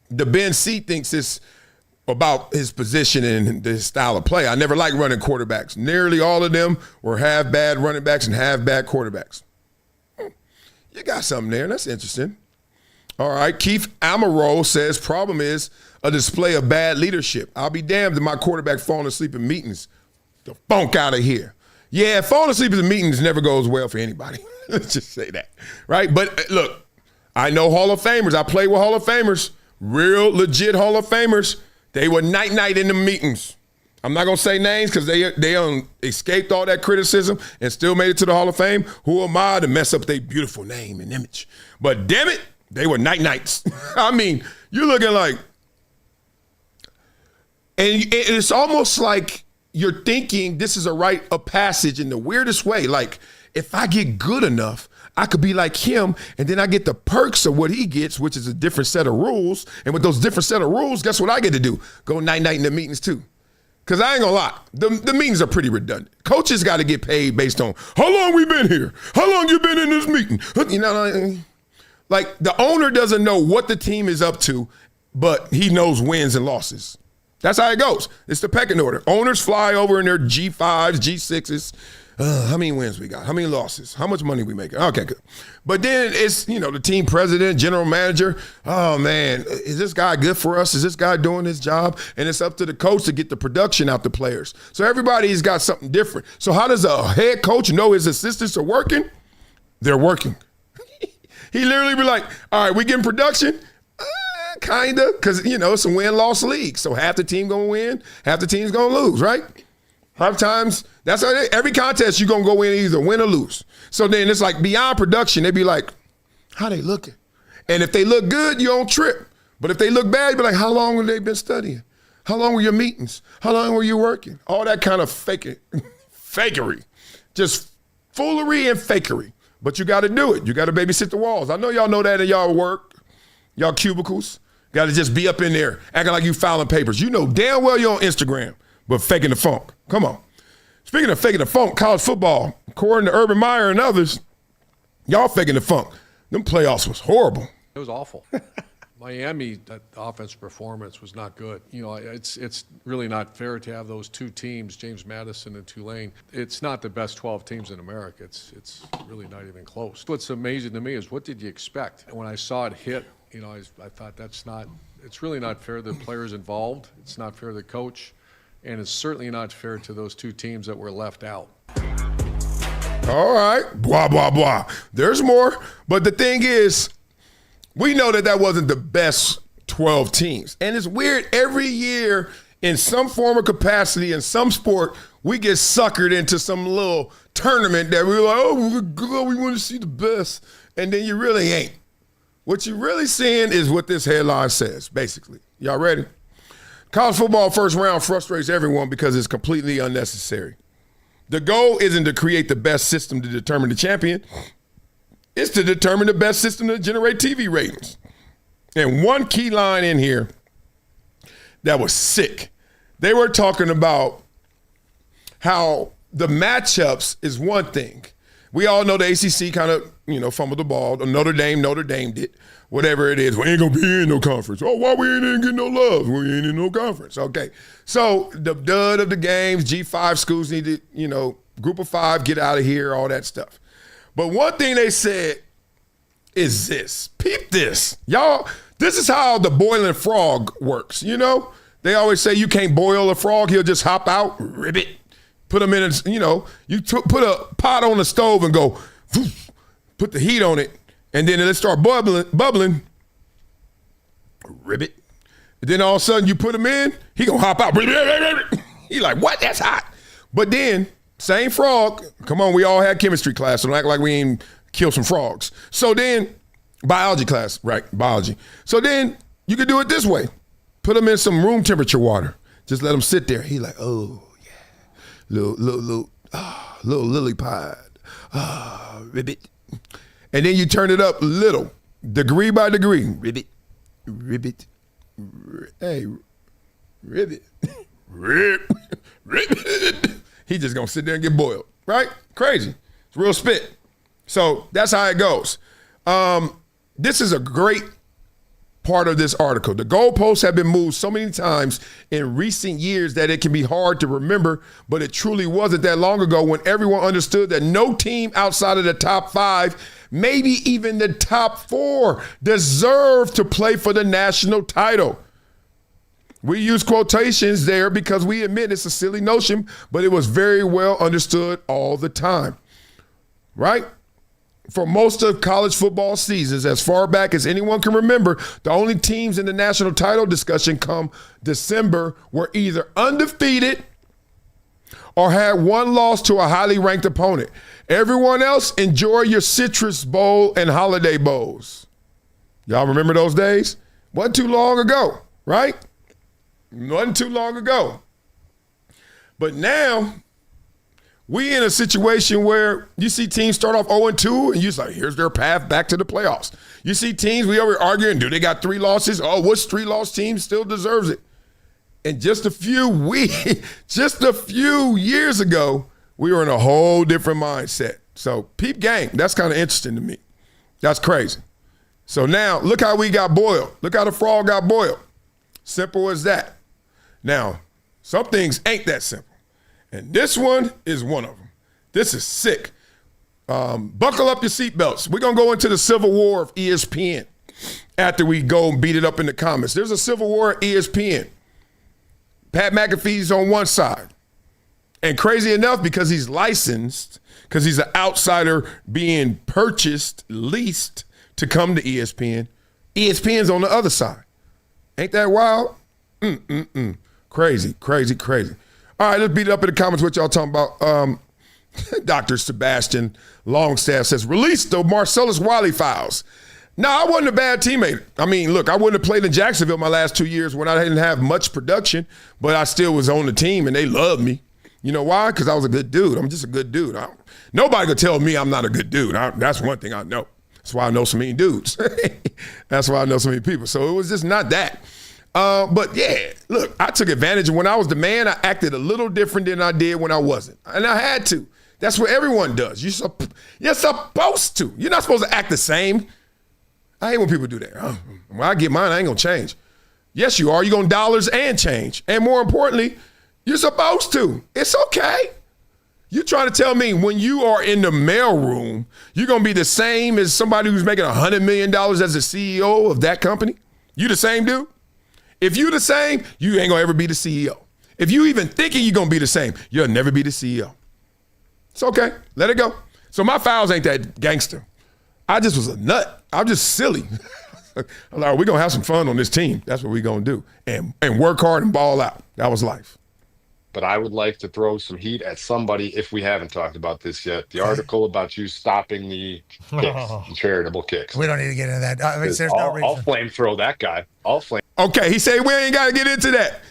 the Ben C thinks it's about his position and his style of play. I never liked running quarterbacks. Nearly all of them were half bad running backs and half bad quarterbacks. You got something there. That's interesting. All right. Keith Amaro says, problem is a display of bad leadership. I'll be damned if my quarterback falling asleep in meetings. The funk out of here. Yeah, falling asleep in meetings never goes well for anybody. Let's just say that, right? But look, I know Hall of Famers. I play with Hall of Famers, real legit Hall of Famers. They were night in the meetings. I'm not going to say names because they escaped all that criticism and still made it to the Hall of Fame. Who am I to mess up their beautiful name and image? But damn it, they were nights. I mean, you're looking like, and it's almost like you're thinking this is a rite of passage in the weirdest way. Like, if I get good enough, I could be like him, and then I get the perks of what he gets, which is a different set of rules. And with those different set of rules, guess what I get to do? Go night in the meetings too. Because I ain't gonna lie, the meetings are pretty redundant. Coaches got to get paid based on how long we been here, how long you been in this meeting. You know, like the owner doesn't know what the team is up to, but he knows wins and losses. That's how it goes. It's the pecking order. Owners fly over in their G5s, G6s. How many wins we got? How many losses? How much money we making? Okay, good. But then it's, the team president, general manager. Oh, man, is this guy good for us? Is this guy doing his job? And it's up to the coach to get the production out the players. So everybody's got something different. So how does a head coach know his assistants are working? They're working. He literally be like, all right, we getting production? Kind of, because, it's a win-loss league. So half the team going to win, half the team's going to lose, right? Half times, that's how every contest you're going to go in either win or lose. So then it's like beyond production, they be like, how they looking? And if they look good, you don't trip. But if they look bad, be like, how long have they been studying? How long were your meetings? How long were you working? All that kind of fakery. Just foolery and fakery. But you got to do it. You got to babysit the walls. I know y'all know that in y'all work, y'all cubicles. Got to just be up in there acting like you filing papers. You know damn well you're on Instagram, but faking the funk. Come on. Speaking of faking the funk, college football, according to Urban Meyer and others, y'all faking the funk. Them playoffs was horrible. It was awful. Miami, that offensive performance was not good. You know, it's really not fair to have those two teams, James Madison and Tulane. It's not the best 12 teams in America. It's really not even close. What's amazing to me is what did you expect? And when I saw it hit, you know, I thought it's really not fair to the players involved. It's not fair to the coach. And it's certainly not fair to those two teams that were left out. All right, blah, blah, blah. There's more. But the thing is, we know that wasn't the best 12 teams. And it's weird, every year in some form or capacity in some sport, we get suckered into some little tournament that we're like, oh, we want to see the best. And then you really ain't. What you're really seeing is what this headline says, basically. Y'all ready? College football first round frustrates everyone because it's completely unnecessary. The goal isn't to create the best system to determine the champion. It's to determine the best system to generate TV ratings. And one key line in here that was sick. They were talking about how the matchups is one thing. We all know the ACC kind of, fumbled the ball. Notre Dame did. Whatever it is, we ain't going to be in no conference. Oh, why we ain't getting no love? We ain't in no conference. Okay. So the dud of the games, G5 schools need to, group of five, get out of here, all that stuff. But one thing they said is this. Peep this. Y'all, this is how the boiling frog works, They always say you can't boil a frog. He'll just hop out, ribbit, put him in, put a pot on the stove and go, put the heat on it, and then it'll start bubbling, ribbit. And then all of a sudden you put him in, he gonna hop out. He like, what? That's hot. But then, same frog, come on, we all had chemistry class, so don't act like we ain't kill some frogs. So then, biology class, right, biology. So then you could do it this way. Put him in some room temperature water. Just let him sit there. He like, oh, yeah. Little lily pad. Ribbit. And then you turn it up little, degree by degree. Ribbit. Hey, ribbit. Ribbit. He just gonna sit there and get boiled, right? Crazy. It's real spit. So that's how it goes. This is a great part of this article. The goalposts have been moved so many times in recent years that it can be hard to remember, but it truly wasn't that long ago when everyone understood that no team outside of the top five, maybe even the top four, deserved to play for the national title. We use quotations there because we admit it's a silly notion, but it was very well understood all the time, right? For most of college football seasons, as far back as anyone can remember, the only teams in the national title discussion come December were either undefeated or had one loss to a highly ranked opponent. Everyone else, enjoy your Citrus Bowl and Holiday Bowls. Y'all remember those days? Wasn't too long ago, right? Wasn't too long ago. But now, we in a situation where you see teams start off 0-2 and you're just like, here's their path back to the playoffs. You see teams, we over arguing, do they got 3 losses? Oh, which 3-loss team still deserves it? And just a few years ago, we were in a whole different mindset. So peep game, that's kind of interesting to me. That's crazy. So now, look how we got boiled. Look how the frog got boiled. Simple as that. Now, some things ain't that simple. And this one is one of them. This is sick. Buckle up your seatbelts. We're going to go into the civil war of ESPN after we go and beat it up in the comments. There's a civil war at ESPN. Pat McAfee's on one side. And crazy enough, because he's licensed, because he's an outsider being purchased, leased to come to ESPN, ESPN's on the other side. Ain't that wild? Crazy. All right, let's beat it up in the comments what y'all talking about. Dr. Sebastian Longstaff says, release the Marcellus Wiley files. No, I wasn't a bad teammate. I mean, look, I wouldn't have played in Jacksonville my last 2 years when I didn't have much production, but I still was on the team, and they loved me. You know why? Because I was a good dude. I'm just a good dude. Nobody could tell me I'm not a good dude. That's one thing I know. That's why I know so many dudes. That's why I know so many people. So it was just not that. But, yeah, look, I took advantage. When I was the man, I acted a little different than I did when I wasn't. And I had to. That's what everyone does. You're supposed to. You're not supposed to act the same. I hate when people do that. When I get mine, I ain't going to change. Yes, you are. You're going to dollars and change. And more importantly, you're supposed to. It's okay. You're trying to tell me when you are in the mailroom, you're going to be the same as somebody who's making $100 million as the CEO of that company? You the same dude? If you the same, you ain't going to ever be the CEO. If you even thinking you're going to be the same, you'll never be the CEO. It's okay. Let it go. So my fouls ain't that gangster. I just was a nut. I'm just silly. Like, we're going to have some fun on this team. That's what we're going to do. And work hard and ball out. That was life. But I would like to throw some heat at somebody if we haven't talked about this yet. The article about you stopping the kicks, the charitable kicks. We don't need to get into that. There's no reason. I'll flame throw that guy. Okay, he said we ain't got to get into that.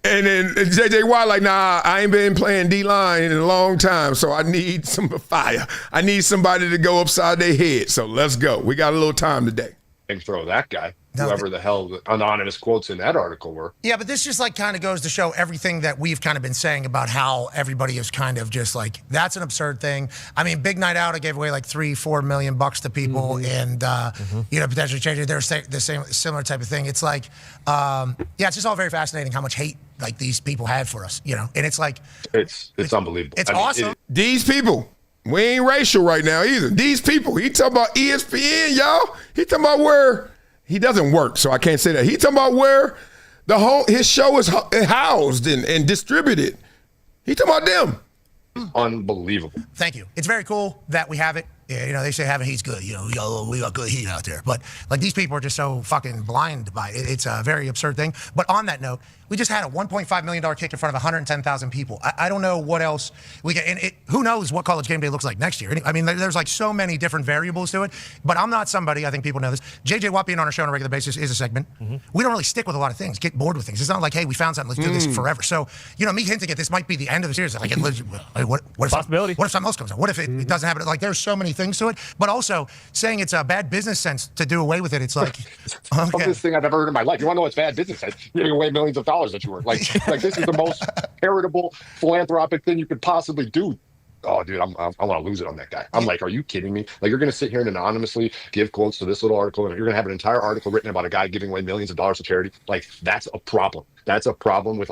And then J.J. Watt like, nah, I ain't been playing D-line in a long time, so I need some fire. I need somebody to go upside their head. So let's go. We got a little time today. And throw that guy. Whoever the hell the anonymous quotes in that article were. Yeah, but this just like kind of goes to show everything that we've kind of been saying about how everybody is kind of just like, that's an absurd thing. I mean, big night out, I gave away like $3-4 million to people and, potentially changing the same similar type of thing. It's like, it's just all very fascinating how much hate like these people have for us, and it's like. It's unbelievable. It's awesome. These people. We ain't racial right now either. These people. He talking about ESPN, y'all. He talking about where. He doesn't work, so I can't say that. He talking about where his show is housed and distributed. He talking about them. Unbelievable. Thank you. It's very cool that we have it. Yeah, they say having heat's good. We got good heat out there. But like these people are just so fucking blind by it. It's a very absurd thing. But on that note, we just had a $1.5 million kick in front of 110,000 people. I don't know what else we get. And who knows what College Game Day looks like next year. I mean, there's like so many different variables to it. But I'm not somebody, I think people know this. J.J. Watt being on our show on a regular basis is a segment. We don't really stick with a lot of things, get bored with things. It's not like, hey, we found something, let's do this forever. So, me hinting at this might be the end of the series. Like, what if something else comes out? What if it doesn't happen? Like, there's so many things to it. But also, saying it's a bad business sense to do away with it, it's like, it's the dumbest thing I've ever heard in my life. You want to know what's bad business sense? Giving away millions of dollars that you work. Like this is the most charitable, philanthropic thing you could possibly do. Oh, dude, I want to lose it on that guy. I'm like, are you kidding me? Like, you're going to sit here and anonymously give quotes to this little article, and you're going to have an entire article written about a guy giving away millions of dollars to charity. Like, that's a problem. That's a problem with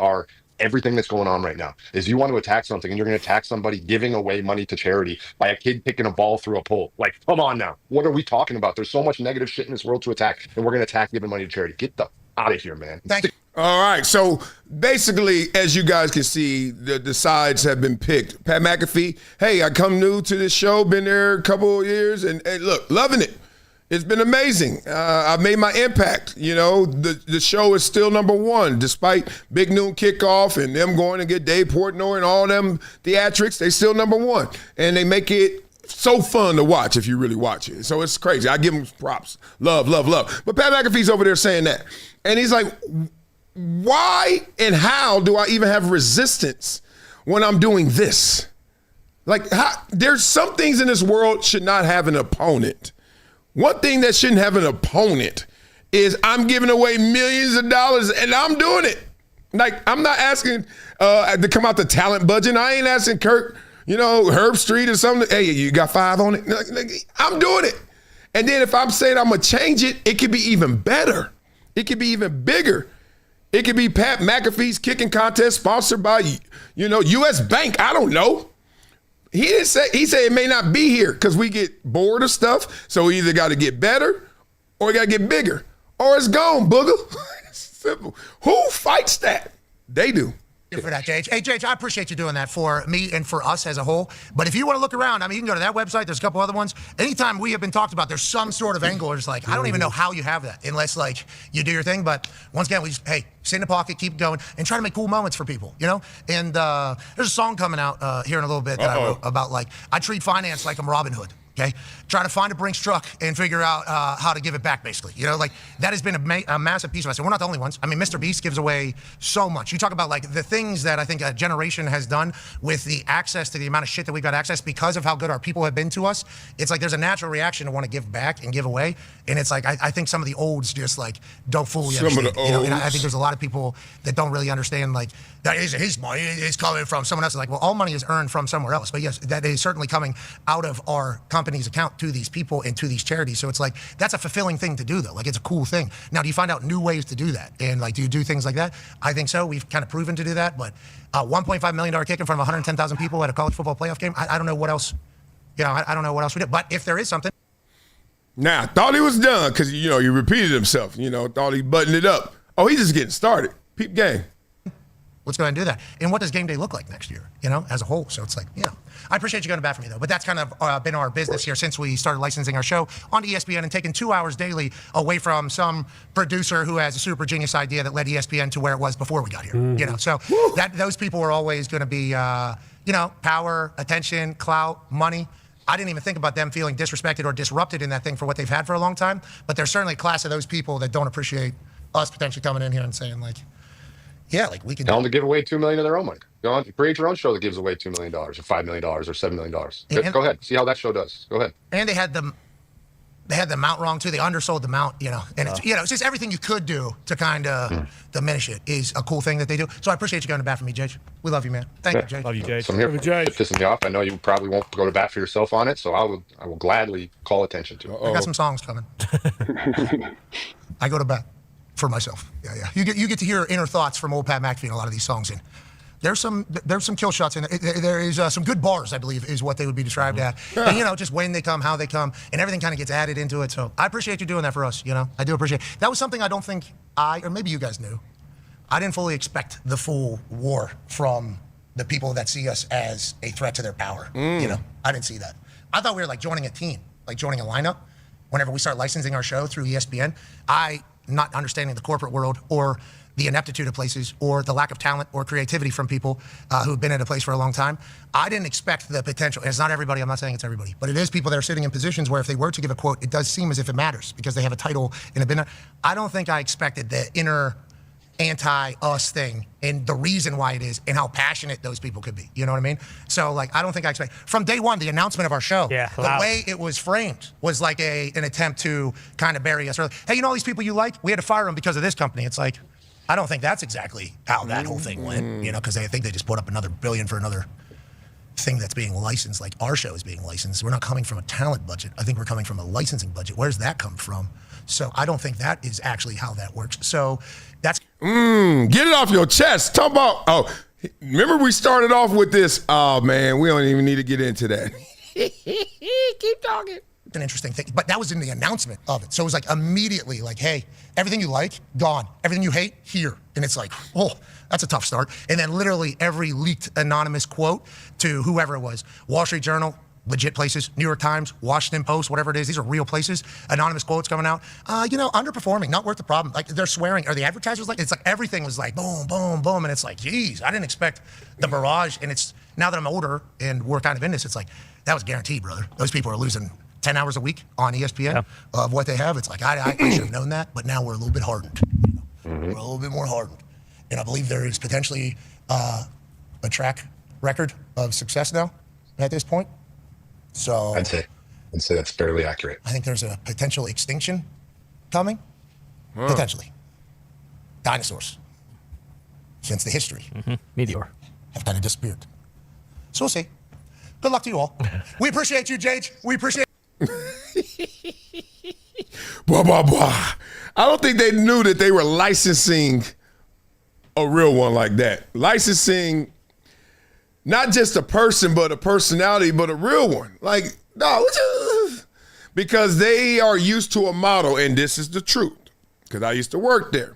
everything that's going on right now. Is you want to attack something, and you're going to attack somebody giving away money to charity by a kid picking a ball through a pole. Like, come on now. What are we talking about? There's so much negative shit in this world to attack, and we're going to attack giving money to charity. Get the out of here, man. Thank you. All right, so basically, as you guys can see, the sides have been picked. Pat McAfee, hey, I come new to this show, been there a couple of years, and look, loving it. It's been amazing. I've made my impact. The show is still number one, despite Big Noon Kickoff and them going to get Dave Portnoy and all them theatrics. They still number one, and they make it so fun to watch if you really watch it. So it's crazy. I give them props. Love, love, love. But Pat McAfee's over there saying that. And he's like, why and how do I even have resistance when I'm doing this? Like, there's some things in this world should not have an opponent. One thing that shouldn't have an opponent is I'm giving away millions of dollars and I'm doing it. Like, I'm not asking to come out the talent budget. I ain't asking Kirk, Herb Street or something. Hey, you got 5 on it? Like, I'm doing it. And then if I'm saying I'm going to change it, it could be even better. It could be even bigger. It could be Pat McAfee's kicking contest sponsored by, U.S. Bank. I don't know. He said it may not be here because we get bored of stuff. So we either got to get better or we got to get bigger or it's gone, booger. It's simple. Who fights that? They do. For that, JH. Hey, JH, I appreciate you doing that for me and for us as a whole. But if you want to look around, you can go to that website. There's a couple other ones. Anytime we have been talked about, there's some sort of angle. It's like, I don't even know how you have that unless, you do your thing. But once again, we just, sit in the pocket, keep going, and try to make cool moments for people, And there's a song coming out here in a little bit that I wrote about, I treat finance like I'm Robin Hood. Okay, try to find a Brinks truck and figure out how to give it back, basically. You know, like that has been a massive piece of us. And we're not the only ones. I mean, Mr. Beast gives away so much. You talk about like the things that I think a generation has done with the access to the amount of shit that we've got access because of how good our people have been to us. It's like there's a natural reaction to want to give back and give away. And it's like I think some of the olds just like don't fully understand. You know, and I think there's a lot of people that don't really understand like that is his money. It's coming from someone else. Like, well, all money is earned from somewhere else. But yes, that is certainly coming out of our company's account to these people and to these charities. So it's like that's a fulfilling thing to do, though. Like it's a cool thing. Now, do you find out new ways to do that? And like, do you do things like that? I think so. We've kind of proven to do that. But $1.5 million kick in front of 110,000 people at a college football playoff game. I don't know what else. You know, I don't know what else we did. But if there is something. Now, I thought he was done because, you know, he repeated himself. You know, thought he buttoned it up. Oh, he's just getting started. Peep game. Let's go ahead and do that. And what does game day look like next year, you know, as a whole? So it's like, you know, I appreciate you going to bat for me, though. But that's kind of been our business here since we started licensing our show on ESPN and taking 2 hours daily away from some producer who has a super genius idea that led ESPN to where it was before we got here, you know. So that those people are always going to be, you know, power, attention, clout, money. I didn't even think about them feeling disrespected or disrupted in that thing for what they've had for a long time. But there's certainly a class of those people that don't appreciate us potentially coming in here and saying, like, yeah, like we can tell them to give away $2 million of their own money. Go on, create your own show that gives away $2 million or $5 million or $7 million. Go ahead, see how that show does. Go ahead. And they had the amount wrong too. They undersold the amount, you know. And it's, you know, it's just everything you could do to kind of diminish it is a cool thing that they do. So I appreciate you going to bat for me, Jage. We love you, man. Thank you, Jage. Love you, Jage. So I'm here pissing me off. I know you probably won't go to bat for yourself on it, so I will gladly call attention to it. I got some songs coming. I go to bat for myself. Yeah. You get to hear inner thoughts from old Pat McAfee in a lot of these songs. And there's some kill shots in it. There is some good bars, I believe, is what they would be described at. And, you know, just when they come, how they come, and everything kind of gets added into it. So I appreciate you doing that for us, you know. I do appreciate it. That was something I don't think or maybe you guys knew. I didn't fully expect the full war from the people that see us as a threat to their power. You know, I didn't see that. I thought we were like joining a team, like joining a lineup. Whenever we start licensing our show through ESPN, not understanding the corporate world or the ineptitude of places or the lack of talent or creativity from people who have been at a place for a long time. I didn't expect the potential. And it's not everybody. I'm not saying it's everybody. But it is people that are sitting in positions where if they were to give a quote, it does seem as if it matters because they have a title and have been there. I don't think I expected the inner anti-us thing and the reason why it is and how passionate those people could be. You know what I mean? So, like, I don't think I expect. From day one, the announcement of our show, the way it was framed was like an attempt to kind of bury us early. Hey, you know all these people you like? We had to fire them because of this company. It's like, I don't think that's exactly how that whole thing went, you know, because I think they just put up another $1 billion for another thing that's being licensed, like our show is being licensed. We're not coming from a talent budget. I think we're coming from a licensing budget. Where does that come from? So I don't think that is actually how that works. So that's... Get it off your chest. Talk about... remember we started off with this? Oh, man, we don't even need to get into that. Keep talking. An interesting thing, but that was in the announcement of it. So it was like immediately like, hey, everything you like, gone. Everything you hate, here. And it's like, oh, that's a tough start. And then literally every leaked anonymous quote to whoever it was, Wall Street Journal, legit places, New York Times, Washington Post, whatever it is, these are real places, anonymous quotes coming out, you know, underperforming, not worth the problem. Like they're swearing, or the advertisers like, it's like everything was like boom, boom, boom. And it's like, geez, I didn't expect the barrage. And it's, now that I'm older and we're kind of in this, it's like, that was guaranteed, brother. Those people are losing 10 hours a week on ESPN of what they have. It's like, I should have known that, but now we're a little bit hardened. We're a little bit more hardened. And I believe there is potentially a track record of success now at this point. So I'd say that's fairly accurate. I think there's a potential extinction coming. Potentially. Dinosaurs, since the history. Meteor. Have kind of disappeared. So we'll see. Good luck to you all. We appreciate you, Jage. We appreciate Blah, blah, blah. I don't think they knew that they were licensing a real one like that. Licensing not just a person, but a personality, but a real one. Like, no, because they are used to a model, and this is the truth, because I used to work there.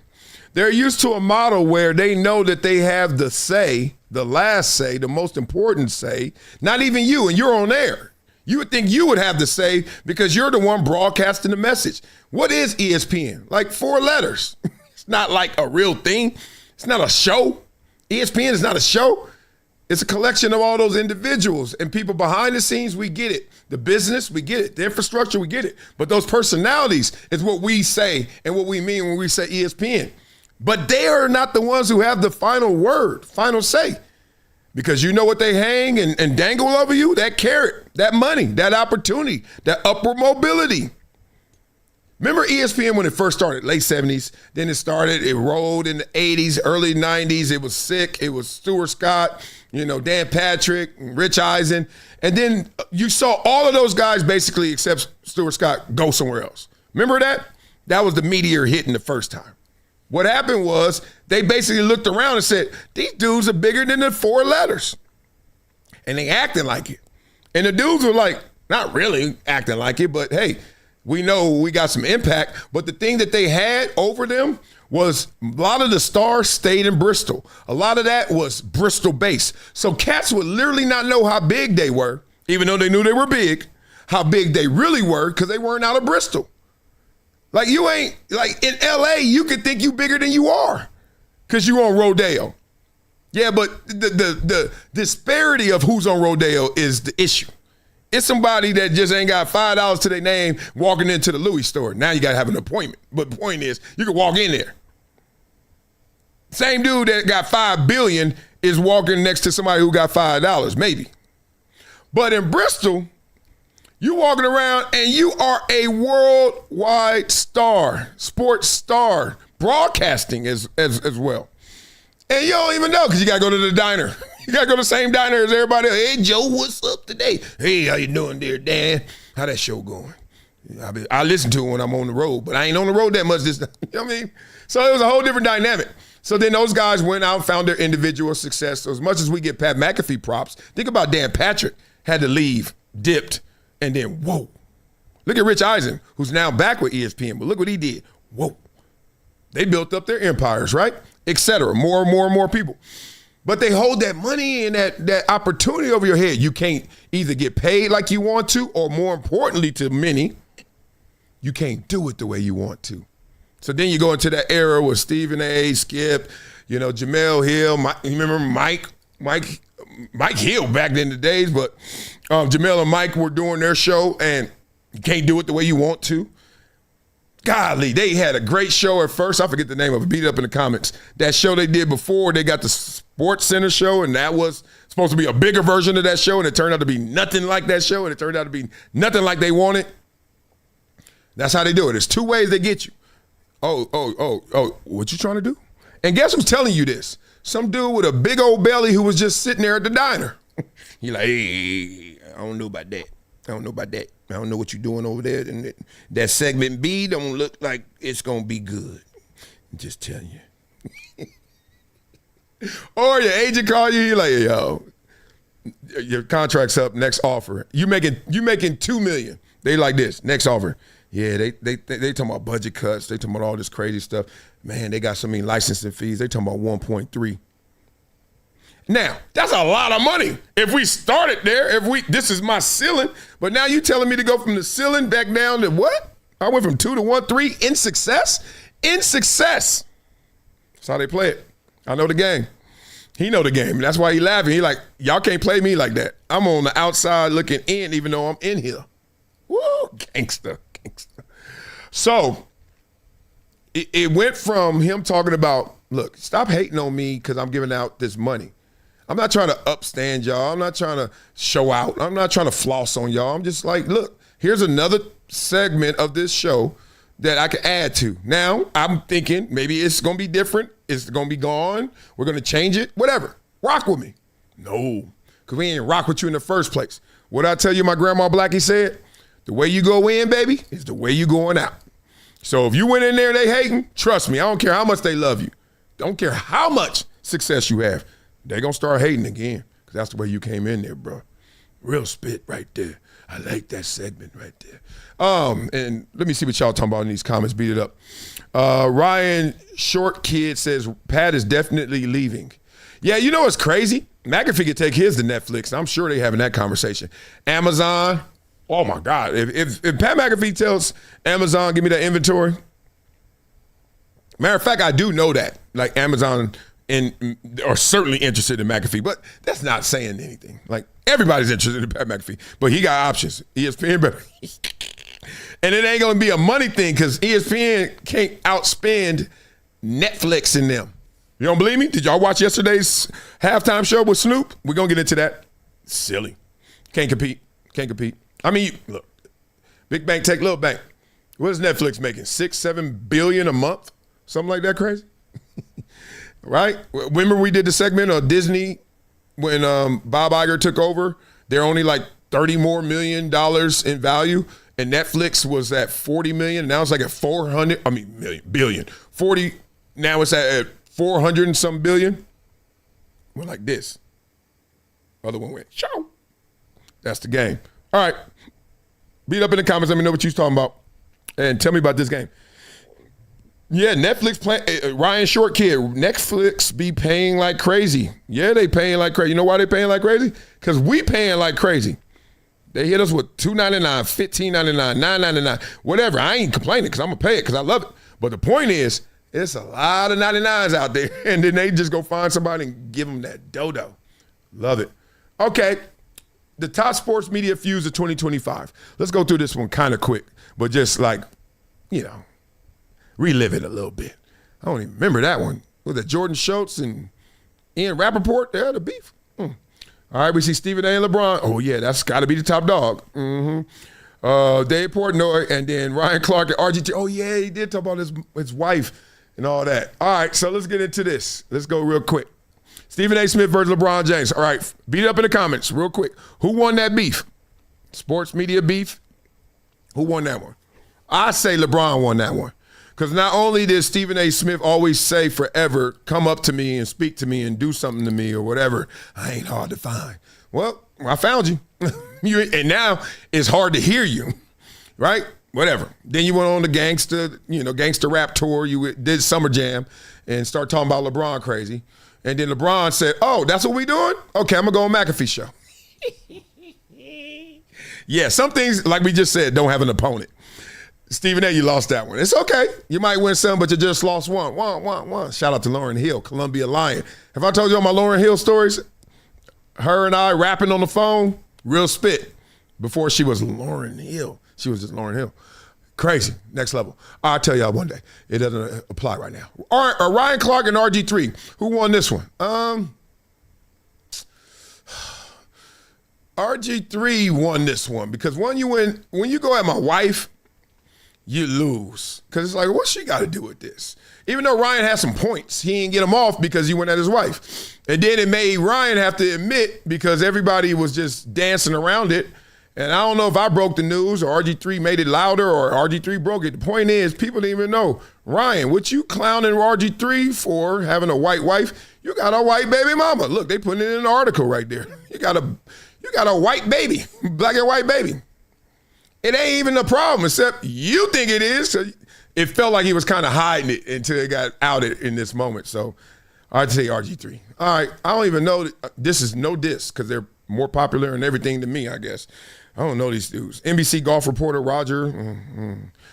They're used to a model where they know that they have the say, the last say, the most important say, not even you, and you're on air. You would think you would have the say because you're the one broadcasting the message. What is ESPN? Like 4 letters. It's not like a real thing. It's not a show. ESPN is not a show. It's a collection of all those individuals and people behind the scenes. We get it. The business, we get it. The infrastructure, we get it. But those personalities is what we say and what we mean when we say ESPN. But they are not the ones who have the final word, final say. Because you know what they hang and dangle over you? That carrot, that money, that opportunity, that upward mobility. Remember ESPN when it first started, late 70s, then it rolled in the 80s, early 90s. It was sick. It was Stuart Scott, Dan Patrick, Rich Eisen. And then you saw all of those guys basically, except Stuart Scott, go somewhere else. Remember that? That was the meteor hitting the first time. What happened was they basically looked around and said, these dudes are bigger than the 4 letters. And they acting like it. And the dudes were like, not really acting like it, but hey, we know we got some impact. But the thing that they had over them was a lot of the stars stayed in Bristol. A lot of that was Bristol-based. So cats would literally not know how big they were, even though they knew they were big, how big they really were because they weren't out of Bristol. Like you ain't, like in LA, you could think you bigger than you are because you on Rodeo. Yeah, but the disparity of who's on Rodeo is the issue. It's somebody that just ain't got $5 to their name walking into the Louis store. Now you got to have an appointment. But the point is, you can walk in there. Same dude that got $5 billion is walking next to somebody who got $5, maybe. But in Bristol, you walking around and you are a worldwide star, sports star, broadcasting as well. And you don't even know because you got to go to the diner. You got to go to the same diner as everybody else. Hey, Joe, what's up today? Hey, how you doing there, Dan? How that show going? I listen to it when I'm on the road, but I ain't on the road that much this time. You know what I mean? So it was a whole different dynamic. So then those guys went out and found their individual success. So as much as we get Pat McAfee props, think about Dan Patrick had to leave, dipped, and then, whoa. Look at Rich Eisen, who's now back with ESPN, but look what he did. Whoa. They built up their empires, right? Et cetera. More and more and more people. But they hold that money and that opportunity over your head. You can't either get paid like you want to, or more importantly to many, you can't do it the way you want to. So then you go into that era with Stephen A., Skip, Jamel Hill, you remember Mike Hill back in the days, but Jamel and Mike were doing their show and you can't do it the way you want to. Golly, they had a great show at first. I forget the name of it. Beat it up in the comments. That show they did before, they got the Sports Center show, and that was supposed to be a bigger version of that show, and it turned out to be nothing like that show, and it turned out to be nothing like they wanted. That's how they do it. There's 2 ways they get you. Oh, what you trying to do? And guess who's telling you this? Some dude with a big old belly who was just sitting there at the diner. He like, hey, I don't know about that. I don't know what you're doing over there. And that segment B don't look like it's going to be good. I'm just telling you. Or your agent call you, you're like, yo, your contract's up, next offer. You making $2 million. They like this, next offer. Yeah, they talking about budget cuts. They talking about all this crazy stuff. Man, they got so many licensing fees. They talking about 1.3. Now, that's a lot of money. If we started there, this is my ceiling, but now you telling me to go from the ceiling back down to what? I went from 2 to 1.3 in success? In success. That's how they play it. I know the game. He know the game. That's why he laughing. He like, y'all can't play me like that. I'm on the outside looking in, even though I'm in here. Woo, gangster. So it went from him talking about, look, stop hating on me because I'm giving out this money. I'm not trying to upstand y'all. I'm not trying to show out. I'm not trying to floss on y'all. I'm just like, look, here's another segment of this show that I can add to. Now, I'm thinking maybe it's going to be different. It's going to be gone. We're going to change it. Whatever. Rock with me. No, because we ain't rock with you in the first place. What I tell you my grandma Blackie said? The way you go in, baby, is the way you going out. So if you went in there and they hating, trust me, I don't care how much they love you. Don't care how much success you have. They're going to start hating again because that's the way you came in there, bro. Real spit right there. I like that segment right there. And let me see what y'all talking about in these comments. Beat it up. Ryan Short Kid says, Pat is definitely leaving. Yeah, you know what's crazy? McAfee could take his to Netflix. I'm sure they having that conversation. Amazon. Oh, my God. If Pat McAfee tells Amazon, give me that inventory. Matter of fact, I do know that. Like Amazon and are certainly interested in McAfee, but that's not saying anything. Like, everybody's interested in Pat McAfee, but he got options. ESPN better. And it ain't going to be a money thing because ESPN can't outspend Netflix and them. You don't believe me? Did y'all watch yesterday's halftime show with Snoop? We're going to get into that. Silly. Can't compete. Can't compete. I mean, look, big bank take little bank. What is Netflix making? $6-7 billion a month? Something like that crazy? Right? Remember we did the segment of Disney when Bob Iger took over? They're only like $30 more million in value, and Netflix was at $40 million. Now it's like at billion. 40. Now it's at 400 and some billion. We're like this. Other one went, show. That's the game. All right. Beat up in the comments. Let me know what you're talking about. And tell me about this game. Yeah, Netflix, Ryan Short Kid, Netflix be paying like crazy. Yeah, they paying like crazy. You know why they paying like crazy? Because we paying like crazy. They hit us with $2.99, $15.99, $9.99, whatever. I ain't complaining because I'm going to pay it because I love it. But the point is, it's a lot of 99s out there, and then they just go find somebody and give them that dodo. Love it. Okay, the top sports media FEUDS of 2025. Let's go through this one kind of quick, but just like, relive it a little bit. I don't even remember that one. Was it Jordan Schultz and Ian Rappaport? They had a beef. All right, we see Stephen A. and LeBron. Oh, yeah, that's got to be the top dog. Dave Portnoy and then Ryan Clark and RG3. Oh, yeah, he did talk about his wife and all that. All right, so let's get into this. Let's go real quick. Stephen A. Smith versus LeBron James. All right, beat it up in the comments real quick. Who won that beef? Sports media beef? Who won that one? I say LeBron won that one. Because not only did Stephen A. Smith always say forever, come up to me and speak to me and do something to me or whatever, I ain't hard to find. Well, I found you. And now it's hard to hear you, right? Whatever. Then you went on the gangster rap tour. You did Summer Jam and start talking about LeBron crazy. And then LeBron said, oh, that's what we doing? Okay, I'm going to go on McAfee show. Yeah, some things, like we just said, don't have an opponent. Stephen A., you lost that one. It's okay. You might win some, but you just lost one. One. Shout out to Lauryn Hill, Columbia Lion. Have I told you all my Lauryn Hill stories? Her and I rapping on the phone, real spit. Before she was Lauryn Hill. She was just Lauryn Hill. Crazy. Next level. I'll tell y'all one day. It doesn't apply right now. All right, Ryan Clark and RG3. Who won this one? RG3 won this one because when you go at my wife, you lose. Because it's like, what's she got to do with this? Even though Ryan has some points, he didn't get them off because he went at his wife. And then it made Ryan have to admit because everybody was just dancing around it. And I don't know if I broke the news or RG3 made it louder or RG3 broke it. The point is, people didn't even know. Ryan, what you clowning RG3 for having a white wife? You got a white baby mama. Look, they putting it in an article right there. You got a white baby, black and white baby. It ain't even a problem, except you think it is. So it felt like he was kind of hiding it until it got outed in this moment. So I'd say RG3. All right, I don't even know. This is no diss because they're more popular and everything than me, I guess. I don't know these dudes. NBC golf reporter Roger.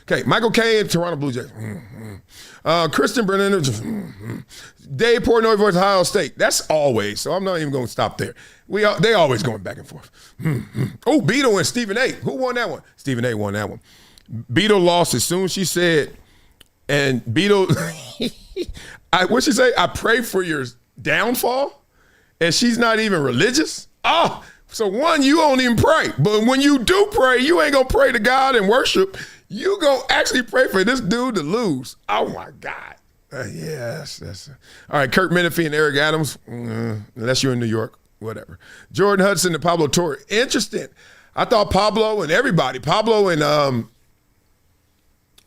Okay, Michael Kay and Toronto Blue Jays. Kristen Brennan. Dave Portnoy versus Ohio State. That's always. So I'm not even going to stop there. They always going back and forth. Oh, Beetle and Stephen A. Who won that one? Stephen A. won that one. Beetle lost as soon as she said, and Beetle, what'd she say? I pray for your downfall? And she's not even religious? Oh, so one, you don't even pray. But when you do pray, you ain't going to pray to God and worship. You going to actually pray for this dude to lose. Oh, my God. Yes. All right, Kirk Menefee and Eric Adams, unless you're in New York, whatever. Jordan Hudson and Pablo Torre. Interesting. I thought Pablo and everybody. Pablo and,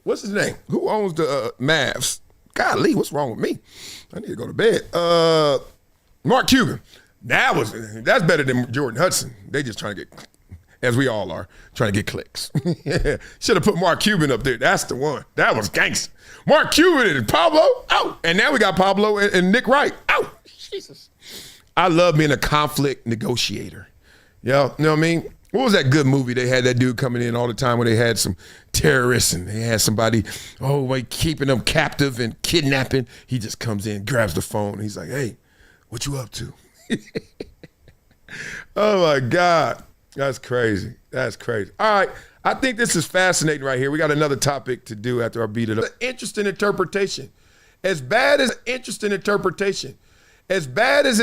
what's his name? Who owns the Mavs? Golly, what's wrong with me? I need to go to bed. Mark Cuban. That's better than Jordan Hudson. They just trying to get, as we all are, trying to get clicks. Should have put Mark Cuban up there. That's the one. That was gangster. Mark Cuban and Pablo, out. And now we got Pablo and Nick Wright, out. Jesus. I love being a conflict negotiator. You know what I mean? What was that good movie? They had that dude coming in all the time when they had some terrorists and they had somebody, keeping them captive and kidnapping. He just comes in, grabs the phone. He's like, hey, what you up to? Oh, my God. That's crazy. That's crazy. All right. I think this is fascinating right here. We got another topic to do after I beat it up. Interesting interpretation. As bad as it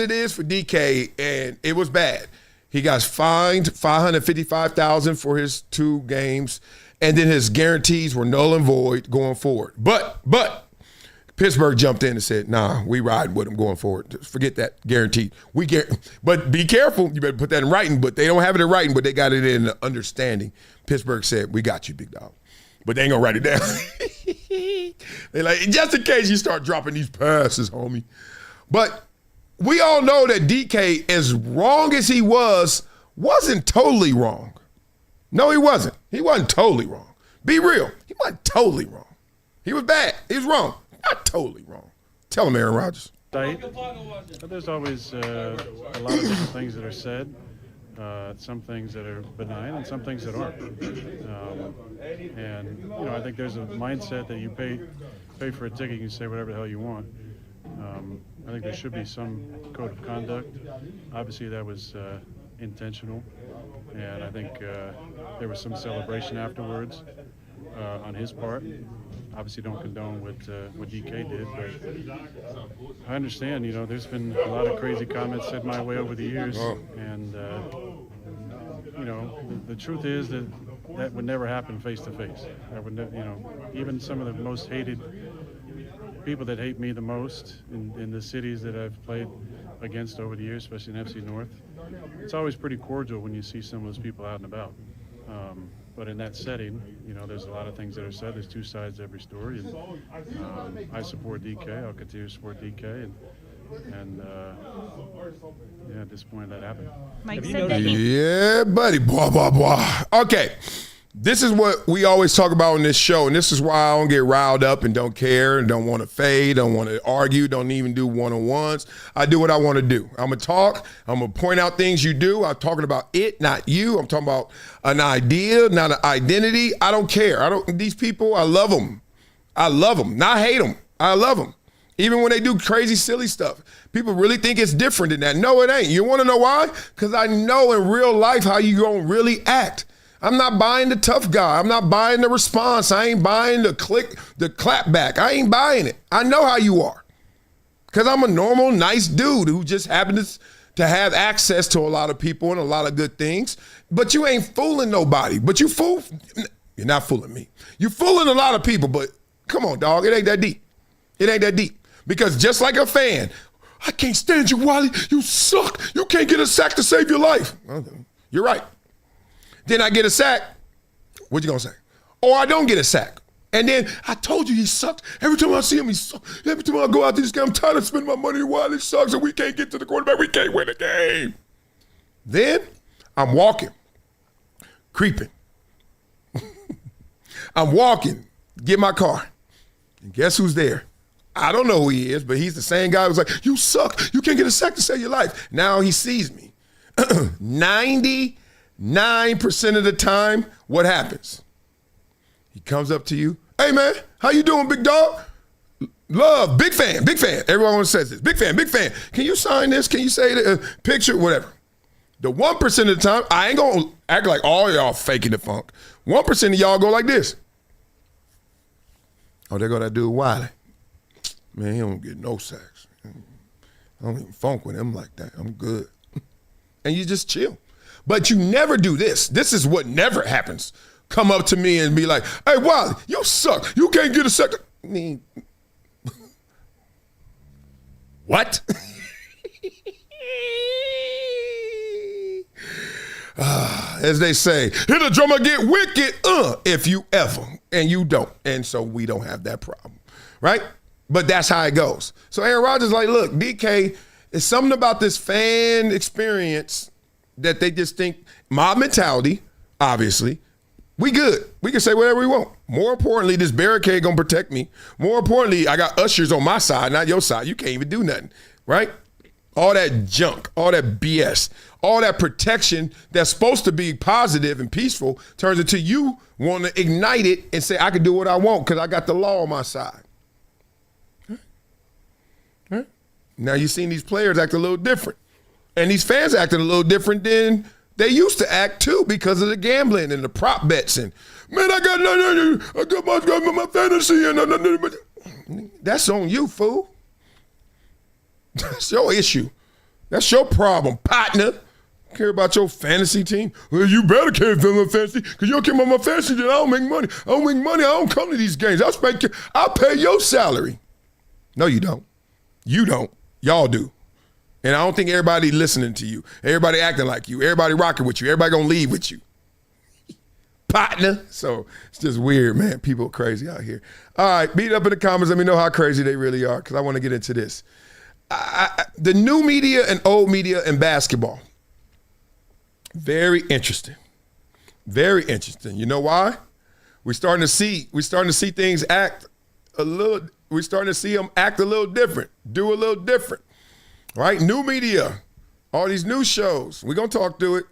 is for DK, and it was bad. He got fined $555,000 for his 2 games, and then his guarantees were null and void going forward. But Pittsburgh jumped in and said, nah, we ride with him going forward. Forget that guaranteed. But be careful. You better put that in writing. But they don't have it in writing, but they got it in understanding. Pittsburgh said, we got you, big dog. But they ain't going to write it down. They're like, just in case you start dropping these passes, homie. But we all know that DK, as wrong as he wasn't totally wrong. No, he wasn't. He wasn't totally wrong. Be real. He wasn't totally wrong. He was bad. He was wrong. Not totally wrong. Tell him, Aaron Rodgers. There's always a lot of different things that are said. Some things that are benign and some things that aren't. I think there's a mindset that you pay for a ticket, you can say whatever the hell you want. I think there should be some code of conduct. Obviously, that was intentional, and I think there was some celebration afterwards on his part. Obviously, don't condone what DK did, but I understand. There's been a lot of crazy comments said my way over the years, and the truth is that would never happen face to face. That would, even some of the most hated people that hate me the most in the cities that I've played against over the years, especially in FC North, it's always pretty cordial when you see some of those people out and about. But in that setting, there's a lot of things that are said. There's 2 sides to every story, and I support DK. I'll continue to support DK, and at this point, that happened. Yeah, buddy. Blah, blah, blah. Okay. This is what we always talk about on this show, and this is why I don't get riled up and don't care and don't want to fade, don't want to argue, don't even do one-on-ones. I do what I want to do. I'm going to talk. I'm going to point out things you do. I'm talking about it, not you. I'm talking about an idea, not an identity. I don't care. These people, I love them. I love them. Not hate them. I love them. Even when they do crazy, silly stuff. People really think it's different than that. No, it ain't. You want to know why? Because I know in real life how you going to really act. I'm not buying the tough guy. I'm not buying the response. I ain't buying the clap back. I ain't buying it. I know how you are. Because I'm a normal, nice dude who just happens to have access to a lot of people and a lot of good things. But you ain't fooling nobody. But you're not fooling me. You're fooling a lot of people, but come on, dog. It ain't that deep. It ain't that deep. Because just like a fan, I can't stand you, Wiley. You suck. You can't get a sack to save your life. You're right. Then I get a sack. What you gonna say? Or I don't get a sack. And then I told you he sucked. Every time I see him, he sucks. Every time I go out to this game, I'm tired of spending my money while he sucks and we can't get to the quarterback. We can't win the game. Then I'm walking, creeping. I'm walking, get my car. And guess who's there? I don't know who he is, but he's the same guy who's like, you suck. You can't get a sack to save your life. Now he sees me. 99% of the time, what happens? He comes up to you. Hey, man, how you doing, big dog? Love, big fan, big fan. Everyone says this. Big fan, big fan. Can you sign this? Can you say the picture? Whatever. The 1% of the time, I ain't going to act like all y'all faking the funk. 1% of y'all go like this. Oh, there go that dude Wiley. Man, he don't get no sacks. I don't even funk with him like that. I'm good. And you just chill. But you never do this. This is what never happens. Come up to me and be like, hey, Wiley, you suck. You can't get a sack. I mean, what? As they say, hit a drummer, get wicked, if you ever, and you don't. And so we don't have that problem, right? But that's how it goes. So Aaron Rodgers like, look, DK, it's something about this fan experience that they just think, mob mentality, obviously, we good. We can say whatever we want. More importantly, this barricade gonna protect me. More importantly, I got ushers on my side, not your side. You can't even do nothing, right? All that junk, all that BS, all that protection that's supposed to be positive and peaceful turns into you wanting to ignite it and say, I can do what I want because I got the law on my side. Huh? Now you've seen these players act a little different. And these fans acting a little different than they used to act too because of the gambling and the prop bets. And, man, I got my fantasy. And that's on you, fool. That's your issue. That's your problem, partner. Care about your fantasy team? Well, you better care about my fantasy because you don't care about my fantasy. Then I don't make money. I don't come to these games. I'll pay your salary. No, you don't. You don't. Y'all do. And I don't think everybody listening to you. Everybody acting like you. Everybody rocking with you. Everybody gonna leave with you. Partner. So it's just weird, man. People are crazy out here. All right, beat up in the comments. Let me know how crazy they really are because I want to get into this. The new media and old media in basketball. Very interesting. Very interesting. You know why? We're starting to see things act a little. We're starting to see them act a little different, do a little different. Right? New media, all these new shows. We're gonna talk through it.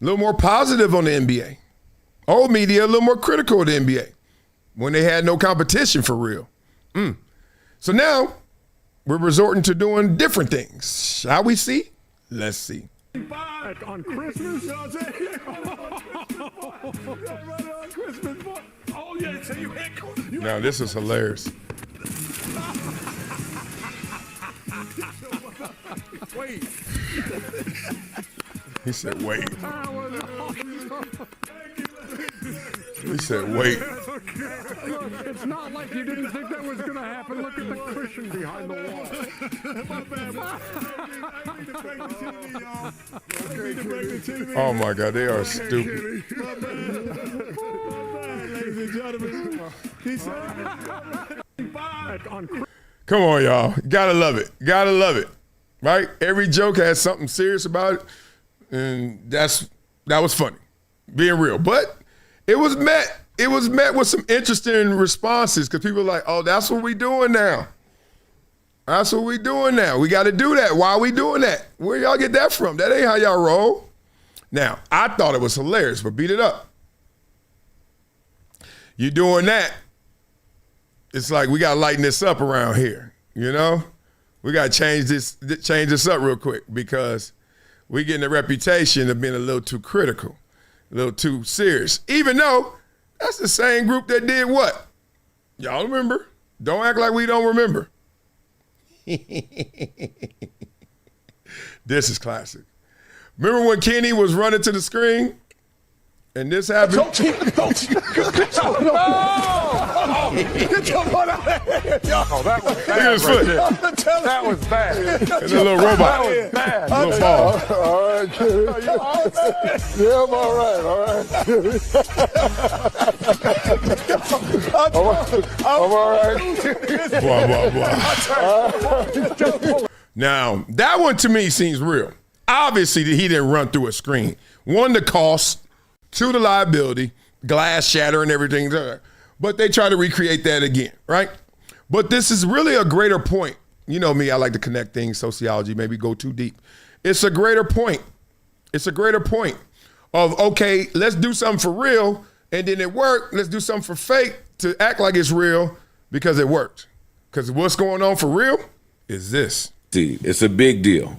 A little more positive on the NBA. Old media a little more critical of the NBA when they had no competition for real. So now we're resorting to doing different things. Shall we see? Let's see. On Christmas? Oh, yeah, so you Now, this is hilarious. Wait. He said, wait. He said, wait. Look, it's not like you didn't think that was going to happen. Look at the cushion behind the wall. Oh, my God, they are stupid. Ladies and gentlemen, he said, Come on, y'all. Gotta love it. Gotta love it. Right? Every joke has something serious about it. And that was funny. Being real. But it was met with some interesting responses because people are like, oh, that's what we doing now. That's what we doing now. We got to do that. Why are we doing that? Where y'all get that from? That ain't how y'all roll. Now, I thought it was hilarious, but beat it up. You doing that, it's like we got to lighten this up around here, you know? We got to change this up real quick because we getting a reputation of being a little too critical, a little too serious, even though that's the same group that did what? Y'all remember? Don't act like we don't remember. This is classic. Remember when Kenny was running to the screen and this happened? Don't get your butt out of here, y'all. Oh, that was bad. Look at his foot. That was bad. And a little robot. That was bad. A little ball. All right, Kenny. Yeah, I'm all right. Now, that one to me seems real. Obviously, he didn't run through a screen. One, the cost. Two, the liability. Glass shatter and everything. But they try to recreate that again, right? But this is really a greater point. You know me, I like to connect things, sociology, maybe go too deep. It's a greater point. It's a greater point of, okay, let's do something for real, and then it worked. Let's do something for fake to act like it's real because it worked. Because what's going on for real is this. See, it's a big deal.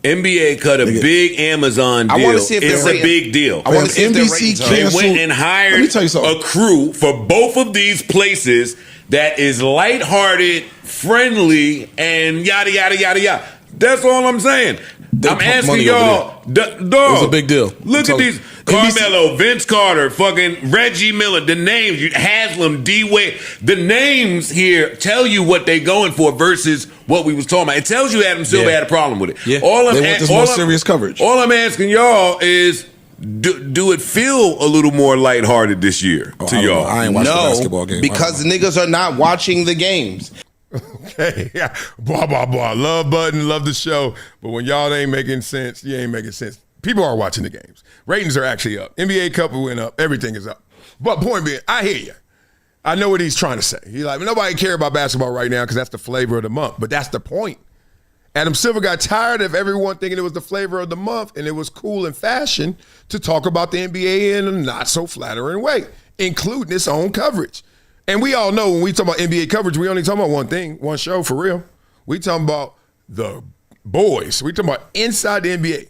NBA cut a big Amazon deal. I want to see if it's a big deal. I want to see if NBC they went and hired a crew for both of these places that is lighthearted, friendly, and yada, yada, yada, yada. That's all I'm saying. I'm asking y'all, dog. It's a big deal. Look at these. Carmelo, Vince Carter, fucking Reggie Miller, the names, Haslam, D-Wade, the names here tell you what they going for versus what we was talking about. It tells you Adam Silver had a problem with it. Yeah. They want this more serious coverage. All I'm asking y'all is, do it feel a little more lighthearted this year to y'all? I ain't watching the basketball game. Because the niggas are not watching the games. Okay, yeah, blah, blah, blah. Love button, love the show. But when y'all ain't making sense, you ain't making sense. People are watching the games. Ratings are actually up. NBA Cup went up. Everything is up. But point being, I hear you. I know what he's trying to say. He's like, nobody care about basketball right now because that's the flavor of the month. But that's the point. Adam Silver got tired of everyone thinking it was the flavor of the month and it was cool and fashion to talk about the NBA in a not so flattering way, including its own coverage. And we all know when we talk about NBA coverage, we only talk about one thing, one show for real. We talking about the boys. We talking about inside the NBA.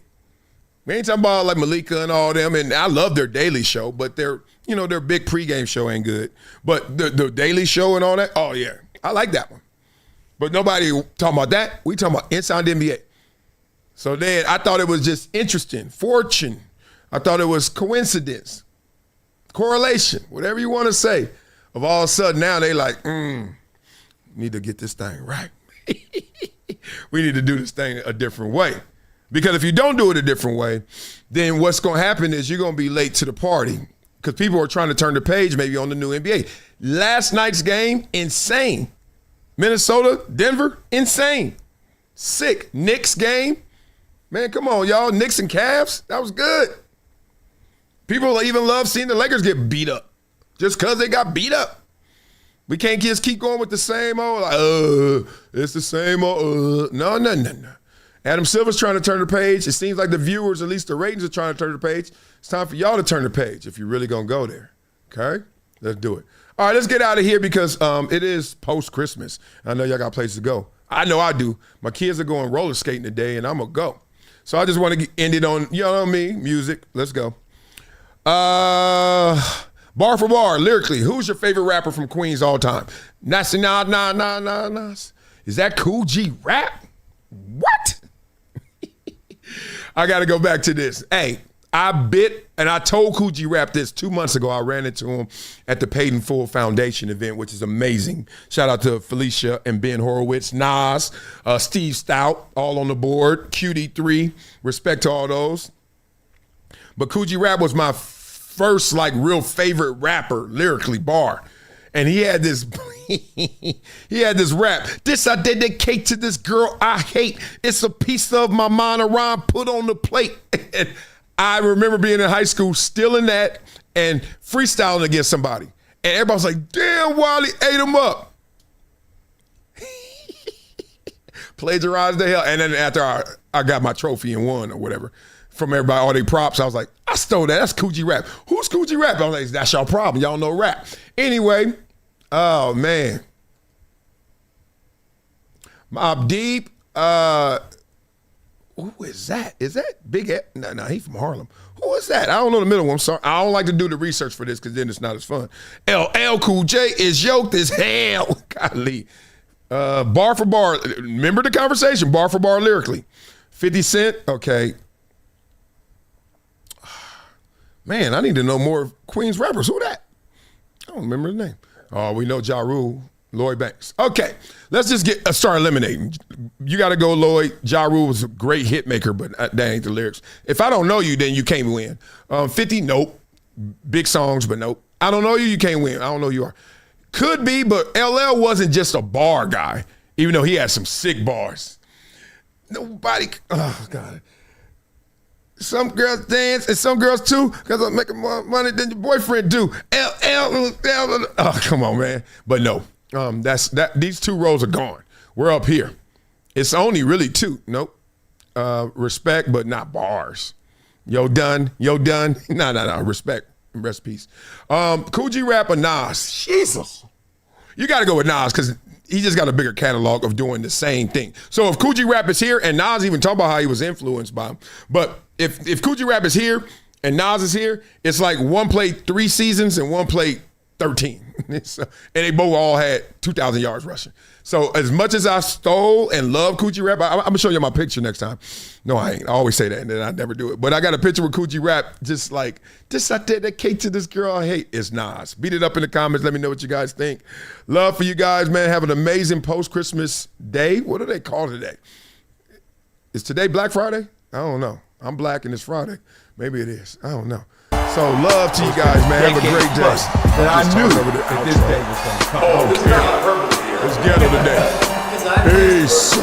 We ain't talking about like Malika and all them, and I love their daily show, but their big pregame show ain't good. But the daily show and all that, oh yeah, I like that one. But nobody talking about that. We talking about inside the NBA. So then I thought it was just interesting, fortune. I thought it was coincidence, correlation, whatever you want to say. Of all of a sudden now they like, need to get this thing right. We need to do this thing a different way. Because if you don't do it a different way, then what's going to happen is you're going to be late to the party because people are trying to turn the page maybe on the new NBA. Last night's game, insane. Minnesota, Denver, insane. Sick. Knicks game, man, come on, y'all. Knicks and Cavs, that was good. People even love seeing the Lakers get beat up just because they got beat up. We can't just keep going with the same old, like, it's the same old, No. Adam Silver's trying to turn the page. It seems like the viewers, at least the ratings, are trying to turn the page. It's time for y'all to turn the page if you're really going to go there. Okay? Let's do it. All right, let's get out of here because it is post-Christmas. I know y'all got places to go. I know I do. My kids are going roller skating today, and I'm going to go. So I just want to end it on, you know me, music. Let's go. Bar for bar, lyrically, who's your favorite rapper from Queens all time? Nas. Is that Cool G Rap? What? I got to go back to this. Hey, I told Cool G Rap this 2 months ago. I ran into him at the Paid in Full Foundation event, which is amazing. Shout out to Felicia and Ben Horowitz, Nas, Steve Stout, all on the board, QD3, respect to all those. But Cool G Rap was my first like real favorite rapper, lyrically, bar. And he had this rap. This I dedicate to this girl I hate. It's a piece of my mind, a rhyme put on the plate. And I remember being in high school, stealing that and freestyling against somebody. And everybody was like, damn, Wiley ate him up. Plagiarized the hell. And then after I got my trophy and won or whatever, from everybody, all their props, I was like, I stole that. That's Cool G Rap. Who's Cool G Rap? I was like, that's y'all problem. Y'all know rap. Anyway, oh, man. Mobb Deep. Who is that? Is that Big Ed? No, he's from Harlem. Who is that? I don't know the middle one. I'm sorry. I don't like to do the research for this because then it's not as fun. LL Cool J is yoked as hell. Golly. Bar for bar. Remember the conversation. Bar for bar, lyrically. 50 Cent. Okay. Man, I need to know more Queens rappers. Who that? I don't remember his name. Oh, we know Ja Rule, Lloyd Banks. Okay, let's just start eliminating. You got to go, Lloyd. Ja Rule was a great hit maker, but that ain't the lyrics. If I don't know you, then you can't win. 50, nope. Big songs, but nope. I don't know you, you can't win. I don't know who you are. Could be, but LL wasn't just a bar guy, even though he had some sick bars. Nobody, oh, God. Some girls dance and some girls too, because I'm making more money than your boyfriend do. Oh, come on, man. But no, these two rows are gone. We're up here. It's only really two. Nope. Respect, but not bars. Yo done. No. Respect. Rest peace. Cool G Rap or Nas? Jesus. You got to go with Nas because he just got a bigger catalog of doing the same thing. So if Cool G Rap is here, and Nas even talk about how he was influenced by him, but if Cool G Rap is here and Nas is here, it's like one played 3 seasons and one played 13. And they both all had 2,000 yards rushing. So as much as I stole and love Cool G Rap, I'm going to show you my picture next time. No, I ain't. I always say that and then I never do it. But I got a picture with Cool G Rap just like, this I dedicate to this girl I hate. It's Nas. Beat it up in the comments. Let me know what you guys think. Love for you guys, man. Have an amazing post-Christmas day. What do they call today? Is today Black Friday? I don't know. I'm black and it's Friday. Maybe it is. I don't know. So love to you guys, man. Have a great day. That I knew that this day was going to come. Okay. Let's get it today. Peace.